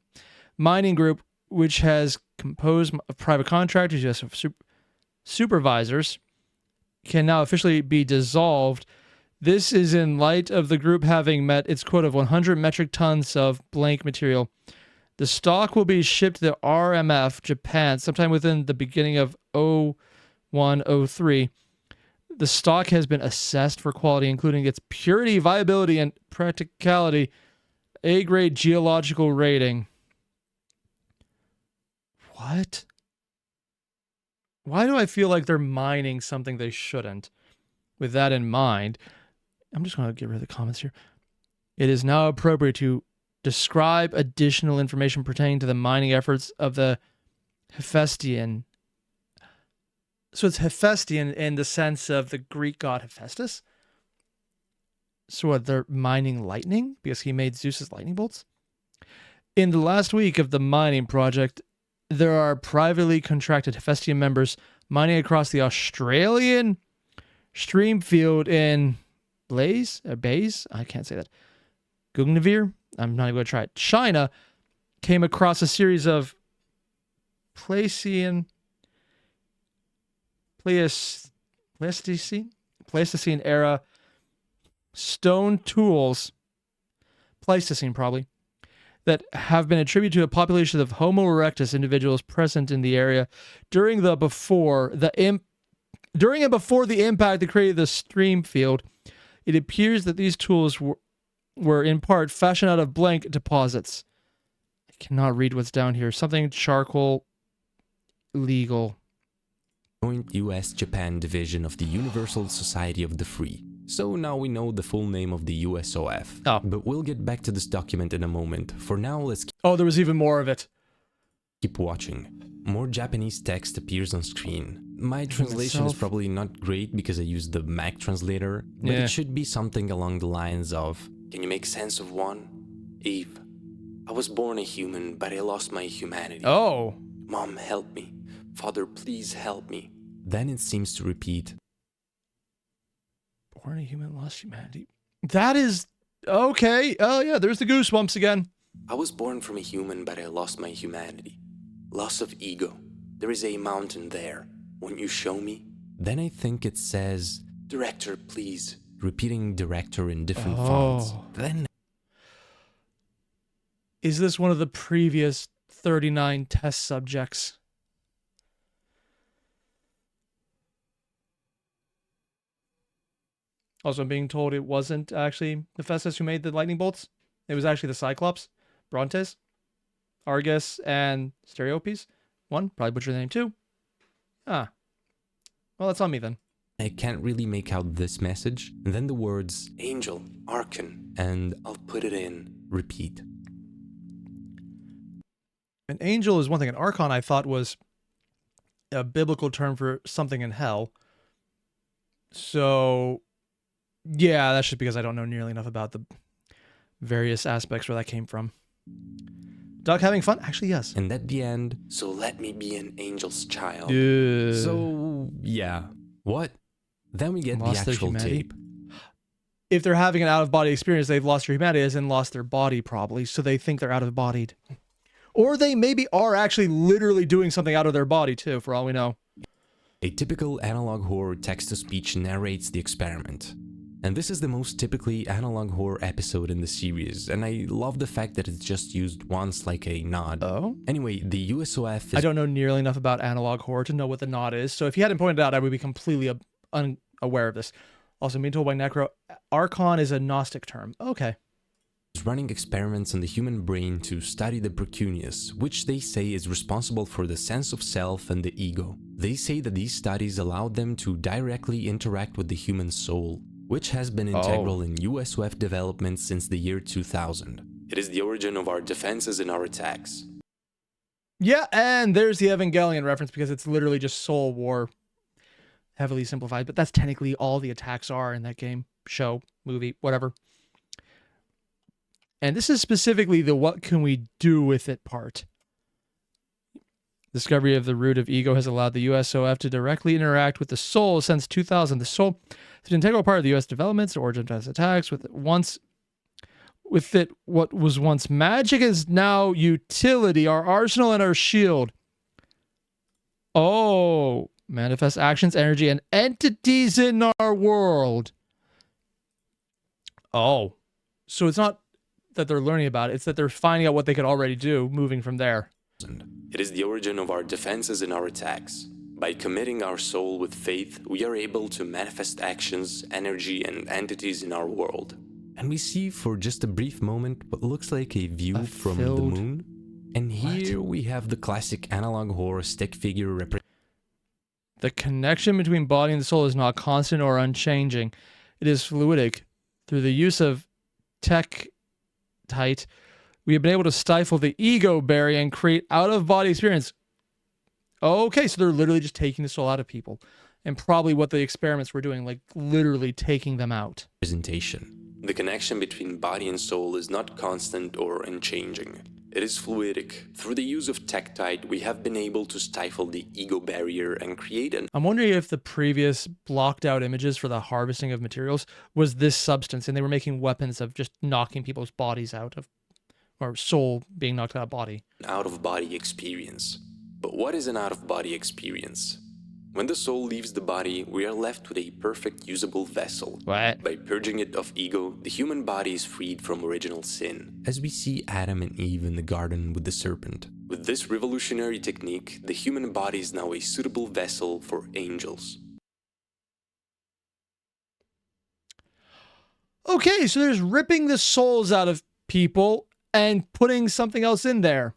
mining group, which has composed of private contractors, yes, supervisors, can now officially be dissolved. This is in light of the group having met its quota of 100 metric tons of blank material. The stock will be shipped to RMF, Japan, sometime within the beginning of 0103. The stock has been assessed for quality, including its purity, viability, and practicality. A-grade geological rating. What? Why do I feel like they're mining something they shouldn't? With that in mind, I'm just going to get rid of the comments here. It is now appropriate to describe additional information pertaining to the mining efforts of the Hephaestion. So it's Hephaestion in the sense of the Greek god Hephaestus. So what, they're mining lightning because he made Zeus's lightning bolts? In the last week of the mining project, there are privately contracted Hephaestion members mining across the Australian stream field in Bays? I can't say that. Guggenvere? I'm not even going to try it. China came across a series of Pleistocene era stone tools, Pleistocene probably, that have been attributed to a population of Homo erectus individuals present in the area during and before the impact that created the stream field. It appears that these tools were in part fashioned out of blank deposits. I cannot read what's down here. Something charcoal legal. Joint US-Japan division of the Universal Society of the Free. So now we know the full name of the USOF. Oh. But we'll get back to this document in a moment. For now, let's there was even more of it. Keep watching. More Japanese text appears on screen. My translation is probably not great because I used the Mac translator, but it should be something along the lines of, can you make sense of one? Eve, I was born a human, but I lost my humanity. Oh. Mom, help me. Father, please help me. Then it seems to repeat. Born a human, lost humanity. That is... okay. Oh, yeah, there's the goosebumps again. I was born from a human, but I lost my humanity. Loss of ego. There is a mountain there. Won't you show me? Then I think it says, Director, please. Repeating director in different fonts. Then... Is this one of the previous 39 test subjects? Also, I'm being told it wasn't actually Hephaestus who made the lightning bolts. It was actually the Cyclops, Brontes, Argus, and Stereopes. One, probably butchered the name two. Well, that's on me then. I can't really make out this message. And then the words, angel, archon, and I'll put it in, repeat. An angel is one thing. An archon I thought was a biblical term for something in hell. So... yeah, that's just because I don't know nearly enough about the various aspects where that came from. Doug having fun? Actually, yes. And at the end, so let me be an angel's child. Yeah. So, yeah. What? Then we get the actual tape. If they're having an out-of-body experience, they've lost their humanity as in lost their body, probably, so they think they're out-of-bodied. Or they maybe are actually literally doing something out of their body, too, for all we know. A typical analog horror text-to-speech narrates the experiment. And this is the most typically analog horror episode in the series, and I love the fact that it's just used once like a nod. Oh? Anyway, the USOF is... I don't know nearly enough about analog horror to know what the nod is, so if you hadn't pointed it out, I would be completely unaware of this. Also, being told by Necro, Archon is a Gnostic term. Okay. Running experiments on the human brain to study the precuneus, which they say is responsible for the sense of self and the ego. They say that these studies allowed them to directly interact with the human soul, which has been integral in USOF development since the year 2000. It is the origin of our defenses and our attacks. Yeah, and there's the Evangelion reference because it's literally just Soul War, heavily simplified, but that's technically all the attacks are in that game, show, movie, whatever. And this is specifically the what can we do with it part. Discovery of the root of ego has allowed the USOF to directly interact with the soul since 2000. The soul is an integral part of the US developments, origin of attacks, with it what was once magic is now utility, our arsenal and our shield. Oh, manifest actions, energy, and entities in our world. Oh, so it's not that they're learning about it, it's that they're finding out what they could already do, moving from there. It is the origin of our defenses and our attacks. By committing our soul with faith, we are able to manifest actions, energy, and entities in our world. And we see for just a brief moment what looks like a view from the moon. And here we have the classic analog horror stick figure The connection between body and the soul is not constant or unchanging. It is fluidic. Through the use of tektite, we have been able to stifle the ego barrier and create out-of-body experience. Okay, so they're literally just taking the soul out of people. And probably what the experiments were doing, like literally taking them out. Presentation. The connection between body and soul is not constant or unchanging. It is fluidic. Through the use of tektite, we have been able to stifle the ego barrier and create an... I'm wondering if the previous blocked out images for the harvesting of materials was this substance, and they were making weapons of just knocking people's bodies out of, or soul being knocked out of body. Out-of-body experience. But what is an out-of-body experience? When the soul leaves the body, we are left with a perfect usable vessel. What? By purging it of ego, the human body is freed from original sin. As we see Adam and Eve in the garden with the serpent. With this revolutionary technique, the human body is now a suitable vessel for angels. Okay, so there's ripping the souls out of people and putting something else in there.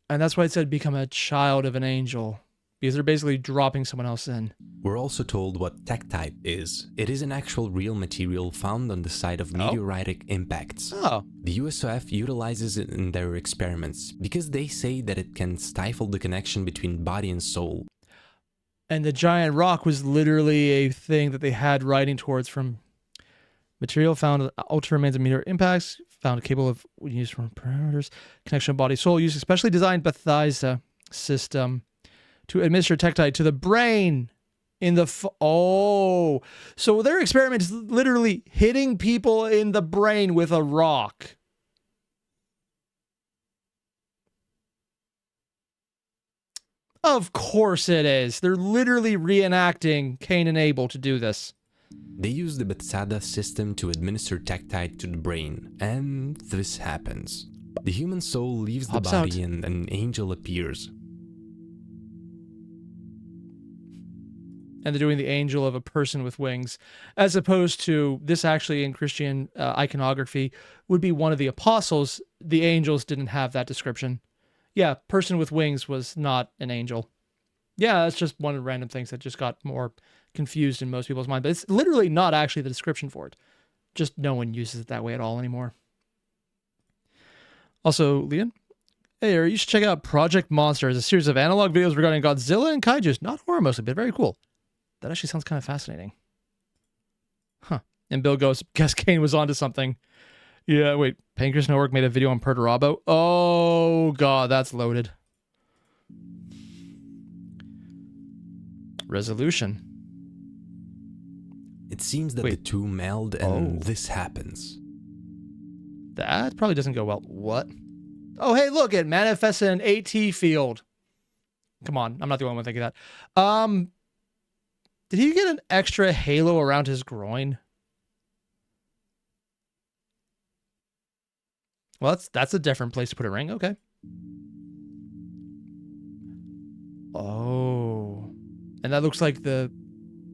And that's why it said become a child of an angel. Because they're basically dropping someone else in. We're also told what tektite is. It is an actual real material found on the site of meteoritic impacts. The USOF utilizes it in their experiments because they say that it can stifle the connection between body and soul. And the giant rock was literally a thing that they had riding towards from material found in ultra remains of meteor impacts, found capable of use from parameters, connection of body soul, use especially designed Bethzatha system to administer tektite to the brain in the... So their experiment is literally hitting people in the brain with a rock. Of course it is. They're literally reenacting Cain and Abel to do this. They use the Bethzatha system to administer tektite to the brain, and this happens. The human soul leaves the body and an angel appears. And they're doing the angel of a person with wings, as opposed to this actually in Christian iconography would be one of the apostles. The angels didn't have that description. Yeah, person with wings was not an angel. Yeah, that's just one of the random things that just got more confused in most people's mind. But it's literally not actually the description for it. Just no one uses it that way at all anymore. Also, Leon, hey, you should check out Project Monster. It's a series of analog videos regarding Godzilla and kaijus. Not horror mostly, but very cool. That actually sounds kind of fascinating. Huh. And Bill goes, guess Kane was onto something. Yeah, wait. Pancreas Network made a video on Perturabo. Oh, God, that's loaded. Resolution. It seems that the two meld and this happens. That probably doesn't go well. What? Oh, hey, look, it manifests in an AT field. Come on, I'm not the only one thinking that. Did he get an extra halo around his groin? Well, that's a different place to put a ring. Okay. Oh. And that looks like the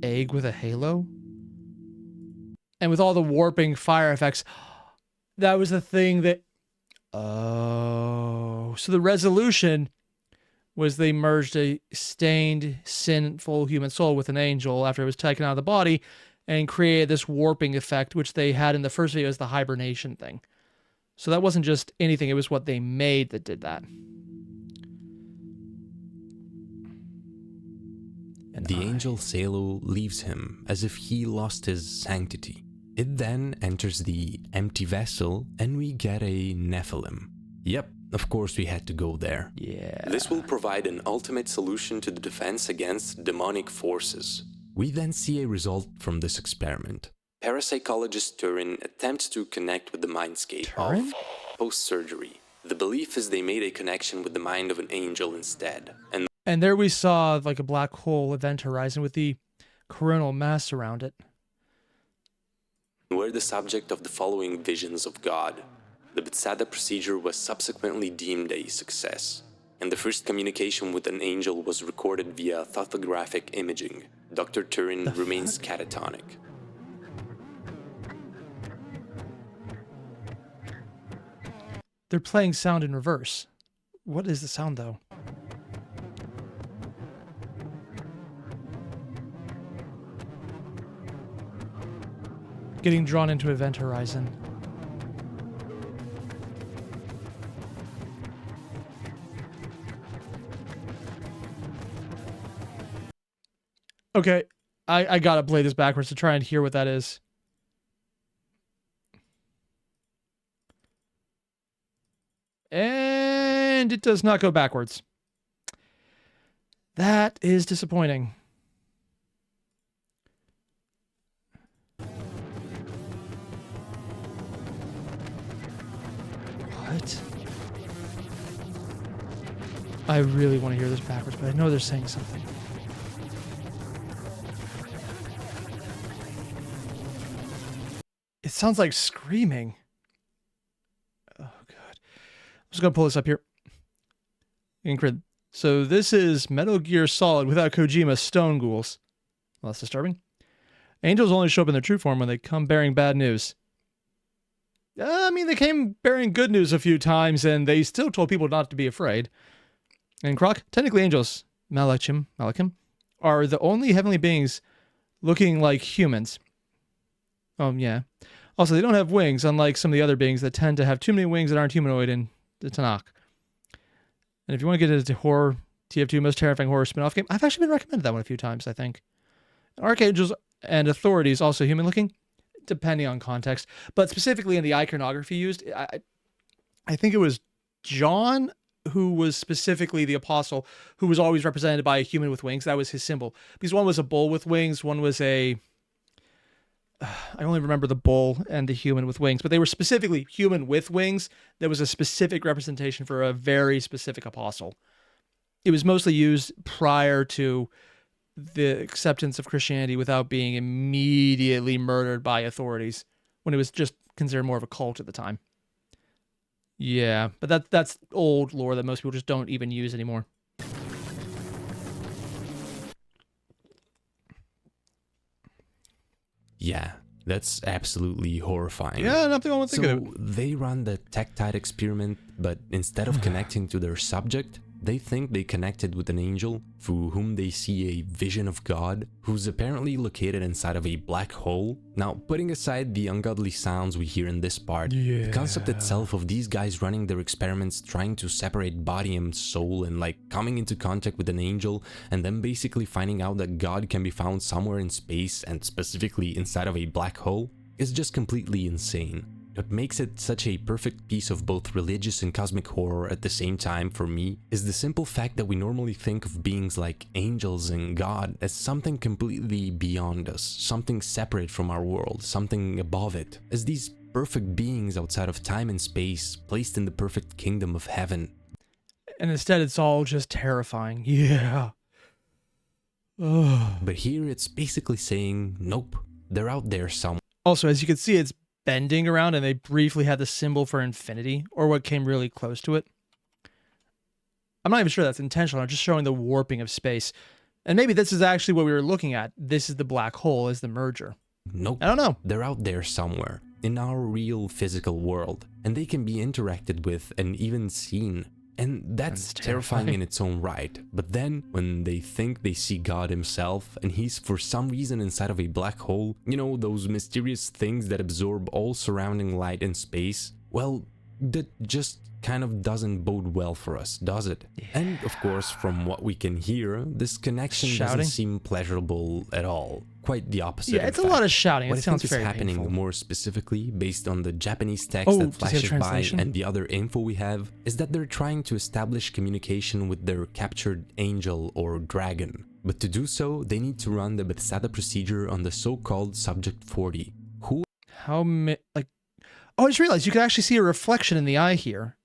egg with a halo? And with all the warping fire effects, that was the thing that... Oh. So the resolution was they merged a stained, sinful human soul with an angel after it was taken out of the body and created this warping effect, which they had in the first video as the hibernation thing. So that wasn't just anything, it was what they made that did that. The angel Salo leaves him as if he lost his sanctity. It then enters the empty vessel and we get a Nephilim. Yep, of course we had to go there. Yeah. This will provide an ultimate solution to the defense against demonic forces. We then see a result from this experiment. Parapsychologist Turin attempts to connect with the mindscape of post-surgery. The belief is they made a connection with the mind of an angel instead. And there we saw like a black hole event horizon with the coronal mass around it. Were the subject of the following visions of God. The Bethzatha procedure was subsequently deemed a success, and the first communication with an angel was recorded via photographic imaging. Dr. Turin remains catatonic. They're playing sound in reverse. What is the sound, though? Getting drawn into event horizon. Okay, I gotta play this backwards to try and hear what that is. And it does not go backwards. That is disappointing. What? I really want to hear this backwards, but I know they're saying something. It sounds like screaming. Oh, God. I'm just going to pull this up here. So this is Metal Gear Solid without Kojima's stone ghouls. Well, that's disturbing. Angels only show up in their true form when they come bearing bad news. I mean, they came bearing good news a few times, and they still told people not to be afraid. And Croc, technically angels, Malachim, are the only heavenly beings looking like humans. Yeah. Also, they don't have wings, unlike some of the other beings that tend to have too many wings that aren't humanoid in the Tanakh. And if you want to get into horror, TF2 most terrifying horror spin-off game, I've actually been recommended that one a few times, I think. Archangels and authorities, also human-looking, depending on context. But specifically in the iconography used, I think it was John who was specifically the apostle who was always represented by a human with wings. That was his symbol. Because one was a bull with wings, one was a... I only remember the bull and the human with wings, but they were specifically human with wings. There was a specific representation for a very specific apostle. It was mostly used prior to the acceptance of Christianity without being immediately murdered by authorities, when it was just considered more of a cult at the time. Yeah, but that's old lore that most people just don't even use anymore. Yeah, that's absolutely horrifying. Yeah, nothing wrong with thinking of it. So they run the Tektite experiment, but instead of connecting to their subject, they think they connected with an angel through whom they see a vision of God, who's apparently located inside of a black hole. Now, putting aside the ungodly sounds we hear in this part, the concept itself of these guys running their experiments trying to separate body and soul and like coming into contact with an angel and then basically finding out that God can be found somewhere in space and specifically inside of a black hole is just completely insane. What makes it such a perfect piece of both religious and cosmic horror at the same time for me is the simple fact that we normally think of beings like angels and God as something completely beyond us, something separate from our world, something above it, as these perfect beings outside of time and space, placed in the perfect kingdom of heaven. And instead it's all just terrifying. Yeah. Ugh. But here it's basically saying, nope, they're out there somewhere. Also, as you can see, it's bending around, and they briefly had the symbol for infinity, or what came really close to it. I'm not even sure that's intentional. I'm just showing the warping of space. And maybe this is actually what we were looking at. This is the black hole as the merger. Nope. I don't know. They're out there somewhere, in our real physical world, and they can be interacted with and even seen. And that's terrifying in its own right. But then, when they think they see God himself, and he's for some reason inside of a black hole, you know, those mysterious things that absorb all surrounding light and space, well, That just kind of doesn't bode well for us, does it? Yeah. And of course, from what we can hear, this connection doesn't seem pleasurable at all. Quite the opposite. Yeah, it's a lot of shouting. It sounds very happening painful. More specifically, based on the Japanese text that flashes by and the other info we have, is that they're trying to establish communication with their captured angel or dragon. But to do so, they need to run the Bethzatha procedure on the so-called Subject 40, who... Oh, I just realized you can actually see a reflection in the eye here.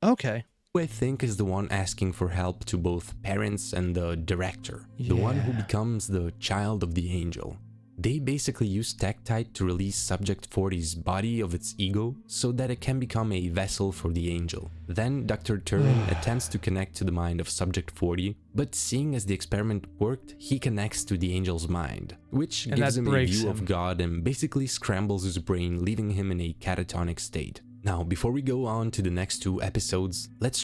Okay. Who I think is the one asking for help to both parents and the director, the one who becomes the child of the angel. They basically use Tektite to release Subject 40's body of its ego so that it can become a vessel for the angel. Then Dr. Turin attempts to connect to the mind of Subject 40, but seeing as the experiment worked, he connects to the angel's mind, which gives him a view of God and basically scrambles his brain, leaving him in a catatonic state. Now, before we go on to the next 2 episodes, let's...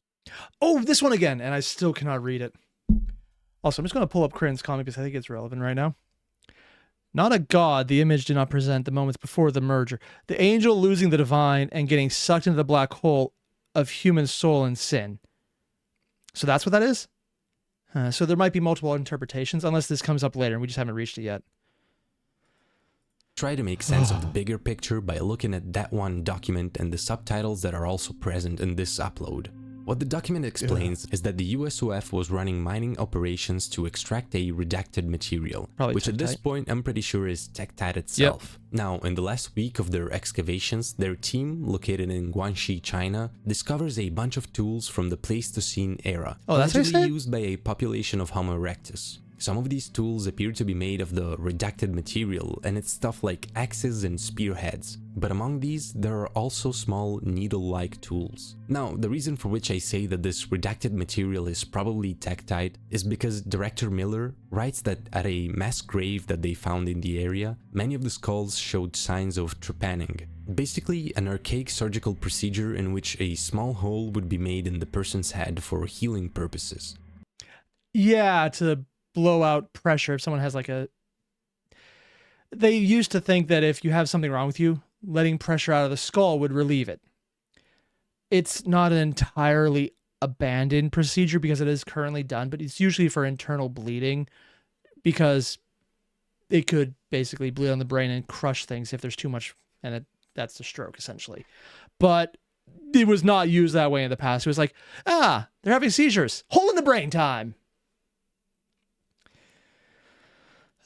Oh, this one again, and I still cannot read it. Also, I'm just going to pull up Crin's comic because I think it's relevant right now. Not a god, the image did not present the moments before the merger. The angel losing the divine and getting sucked into the black hole of human soul and sin. So that's what that is? So there might be multiple interpretations, unless this comes up later and we just haven't reached it yet. Try to make sense of the bigger picture by looking at that one document and the subtitles that are also present in this upload. What the document explains is that the USOF was running mining operations to extract a redacted material, which at this point I'm pretty sure is Tektite itself. Now, in the last week of their excavations, their team, located in Guangxi, China, discovers a bunch of tools from the Pleistocene era, allegedly used by a population of Homo erectus. Some of these tools appear to be made of the redacted material, and it's stuff like axes and spearheads. But among these, there are also small needle-like tools. Now, the reason for which I say that this redacted material is probably Tektite is because Director Miller writes that at a mass grave that they found in the area, many of the skulls showed signs of trepanning. Basically, an archaic surgical procedure in which a small hole would be made in the person's head for healing purposes. Yeah, to blow out pressure if someone has like a... They used to think that if you have something wrong with you, letting pressure out of the skull would relieve it. It's not an entirely abandoned procedure because it is currently done, but it's usually for internal bleeding because it could basically bleed on the brain and crush things if there's too much, and that's the stroke essentially. But it was not used that way in the past. It was like, they're having seizures. Hole in the brain time.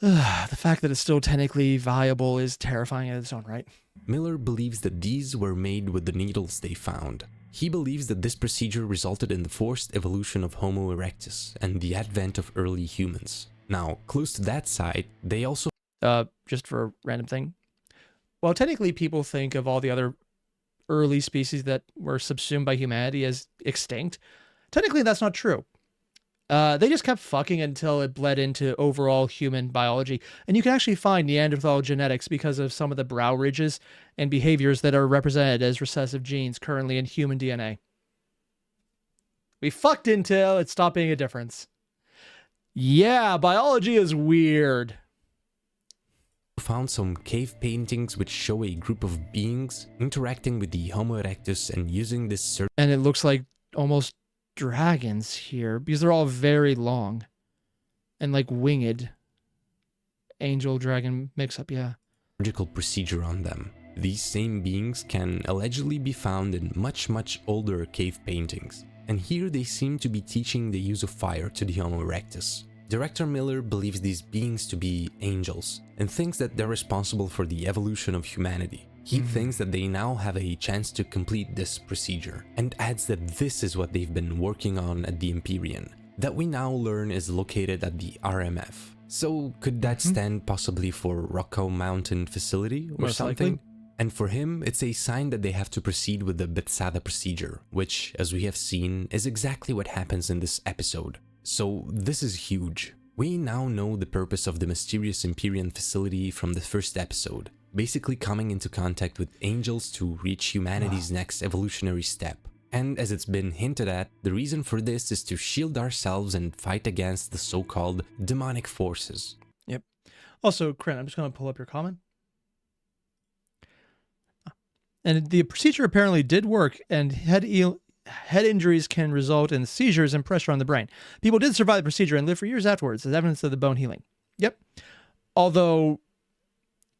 The fact that it's still technically viable is terrifying in its own right. Miller believes that these were made with the needles they found. He believes that this procedure resulted in the forced evolution of Homo erectus and the advent of early humans. Now, close to that site, they also... just for a random thing. Well, technically people think of all the other early species that were subsumed by humanity as extinct. Technically, that's not true. They just kept fucking until it bled into overall human biology. And you can actually find Neanderthal genetics because of some of the brow ridges and behaviors that are represented as recessive genes currently in human DNA. We fucked until it stopped being a difference. Yeah, biology is weird. Found some cave paintings which show a group of beings interacting with the Homo erectus and using this... And it looks like almost dragons here because they're all very long and like winged. Angel dragon mix up, yeah. Surgical procedure on them. These same beings can allegedly be found in much older cave paintings, and here they seem to be teaching the use of fire to the Homo erectus. Director Miller believes these beings to be angels and thinks that they're responsible for the evolution of humanity. He thinks that they now have a chance to complete this procedure, and adds that this is what they've been working on at the Empyrean, that we now learn is located at the RMF. So could that stand possibly for Rocco Mountain Facility or Most something? likely. And for him, it's a sign that they have to proceed with the Bethzatha procedure, which, as we have seen, is exactly what happens in this episode. So this is huge. We now know the purpose of the mysterious Empyrean facility from the first episode, basically coming into contact with angels to reach humanity's next evolutionary step. And as it's been hinted at, the reason for this is to shield ourselves and fight against the so-called demonic forces. Yep. Also, Crin, I'm just going to pull up your comment. And the procedure apparently did work, and head injuries can result in seizures and pressure on the brain. People did survive the procedure and live for years afterwards as evidence of the bone healing. Yep. Although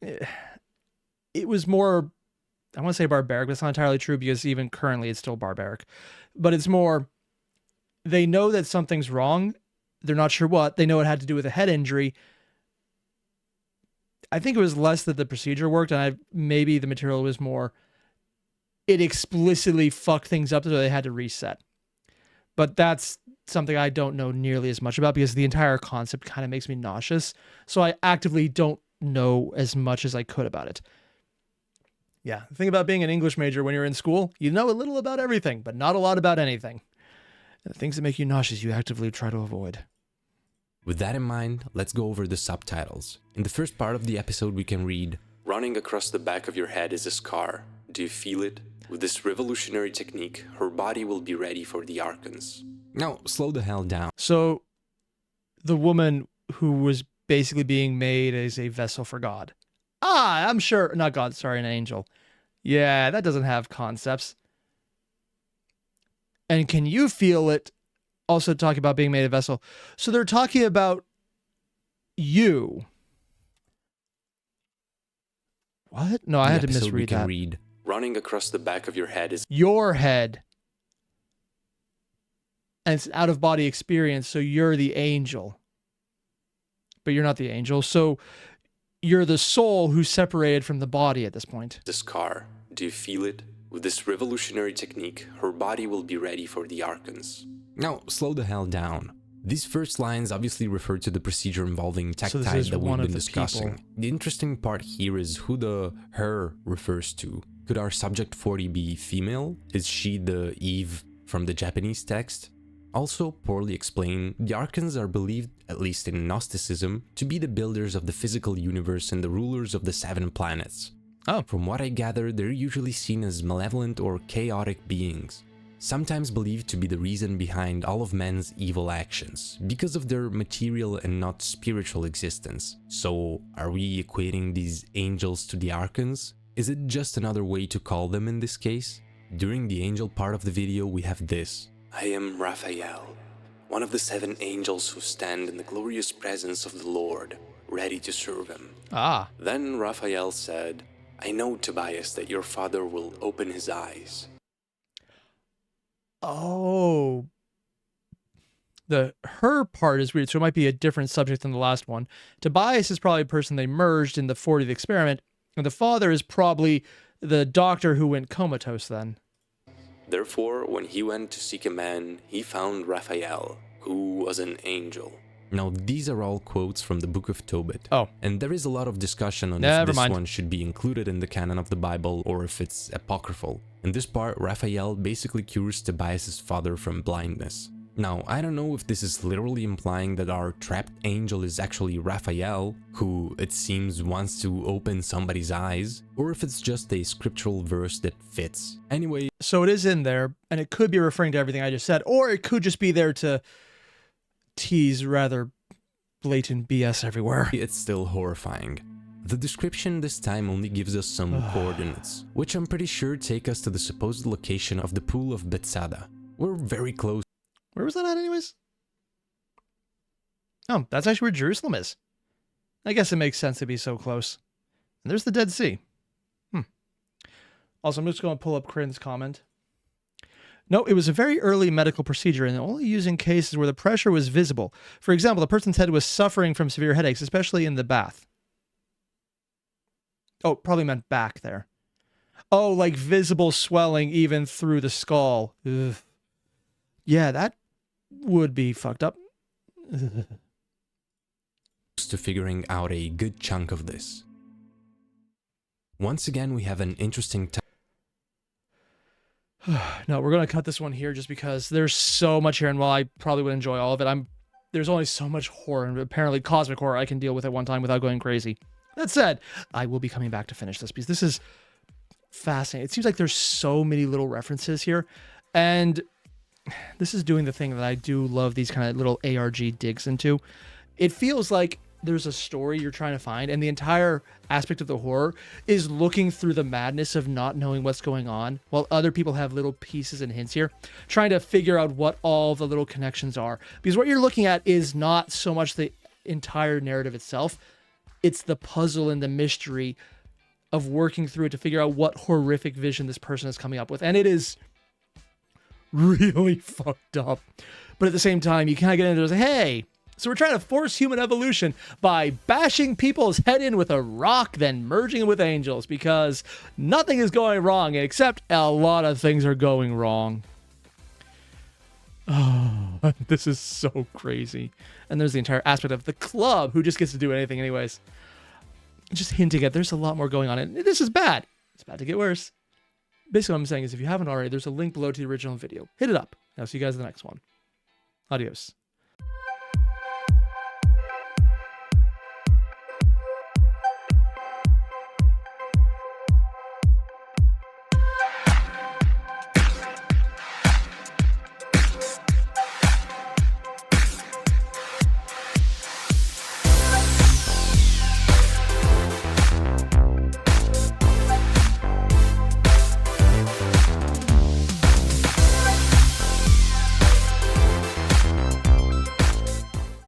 it was more, I want to say barbaric, but it's not entirely true because even currently it's still barbaric. But it's more, they know that something's wrong. They're not sure what. They know it had to do with a head injury. I think it was less that the procedure worked, and maybe the material was more, it explicitly fucked things up so they had to reset. But that's something I don't know nearly as much about because the entire concept kind of makes me nauseous. So I actively don't know as much as I could about it. Yeah, the thing about being an English major when you're in school, you know a little about everything, but not a lot about anything. And the things that make you nauseous, you actively try to avoid. With that in mind, let's go over the subtitles. In the first part of the episode, we can read, "Running across the back of your head is a scar. Do you feel it? With this revolutionary technique, her body will be ready for the Archons." Now, slow the hell down. So, the woman who was basically being made as a vessel for God. I'm sure, not God, sorry, an angel. Yeah, that doesn't have concepts. And can you feel it? Also talking about being made a vessel. So they're talking about you. What? No, I had to misread that. Read, "Running across the back of your head is..." Your head. And it's an out-of-body experience, so you're the angel. But you're not the angel, so you're the soul who's separated from the body at this point. "The scar. Do you feel it? With this revolutionary technique, her body will be ready for the Archons." Now, slow the hell down. These first lines obviously refer to the procedure involving tactile that we've been discussing. The interesting part here is who the her refers to. Could our subject 40 be female? Is she the Eve from the Japanese text? Also, poorly explained, the Archons are believed, at least in Gnosticism, to be the builders of the physical universe and the rulers of the 7 planets. From what I gather, they're usually seen as malevolent or chaotic beings, sometimes believed to be the reason behind all of men's evil actions, because of their material and not spiritual existence. So, are we equating these angels to the Archons? Is it just another way to call them in this case? During the angel part of the video, we have this. "I am Raphael, one of the 7 angels who stand in the glorious presence of the Lord, ready to serve him." Then Raphael said, "I know, Tobias, that your father will open his eyes." Oh. The her part is weird, so it might be a different subject than the last one. Tobias is probably a person they merged in the 40th experiment, and the father is probably the doctor who went comatose then. "Therefore, when he went to seek a man, he found Raphael, who was an angel." Now, these are all quotes from the Book of Tobit. And there is a lot of discussion on if this one should be included in the canon of the Bible or if it's apocryphal. In this part, Raphael basically cures Tobias' father from blindness. Now, I don't know if this is literally implying that our trapped angel is actually Raphael, who, it seems, wants to open somebody's eyes, or if it's just a scriptural verse that fits. Anyway... So it is in there, and it could be referring to everything I just said, or it could just be there to tease rather blatant BS everywhere. It's still horrifying. The description this time only gives us some coordinates, which I'm pretty sure take us to the supposed location of the pool of Bethzatha. We're very close. Where was that at anyways? Oh, that's actually where Jerusalem is. I guess it makes sense to be so close. And there's the Dead Sea. Also, I'm just going to pull up Corinne's comment. No, it was a very early medical procedure and only used in cases where the pressure was visible. For example, the person's head was suffering from severe headaches, especially in the bath. Oh, probably meant back there. Oh, like visible swelling even through the skull. Ugh. Yeah, that would be fucked up. To figuring out a good chunk of this. Once again, we have an interesting No, we're going to cut this one here just because there's so much here, and while I probably would enjoy all of it, there's only so much horror, and apparently cosmic horror I can deal with at one time without going crazy. That said, I will be coming back to finish this because this is fascinating. It seems like there's so many little references here, and this is doing the thing that I do love these kind of little ARG digs into. It feels like there's a story you're trying to find, and the entire aspect of the horror is looking through the madness of not knowing what's going on, while other people have little pieces and hints here, trying to figure out what all the little connections are. Because what you're looking at is not so much the entire narrative itself, it's the puzzle and the mystery of working through it to figure out what horrific vision this person is coming up with. And it is really fucked up. But at the same time, you kind of get into it and say, hey, so we're trying to force human evolution by bashing people's head in with a rock, then merging it with angels, because nothing is going wrong, except a lot of things are going wrong. Oh, this is so crazy. And there's the entire aspect of the club, who just gets to do anything anyways. Just hinting at there's a lot more going on, and this is bad. It's about to get worse. Basically, what I'm saying is, if you haven't already, there's a link below to the original video. Hit it up. I'll see you guys in the next one. Adios.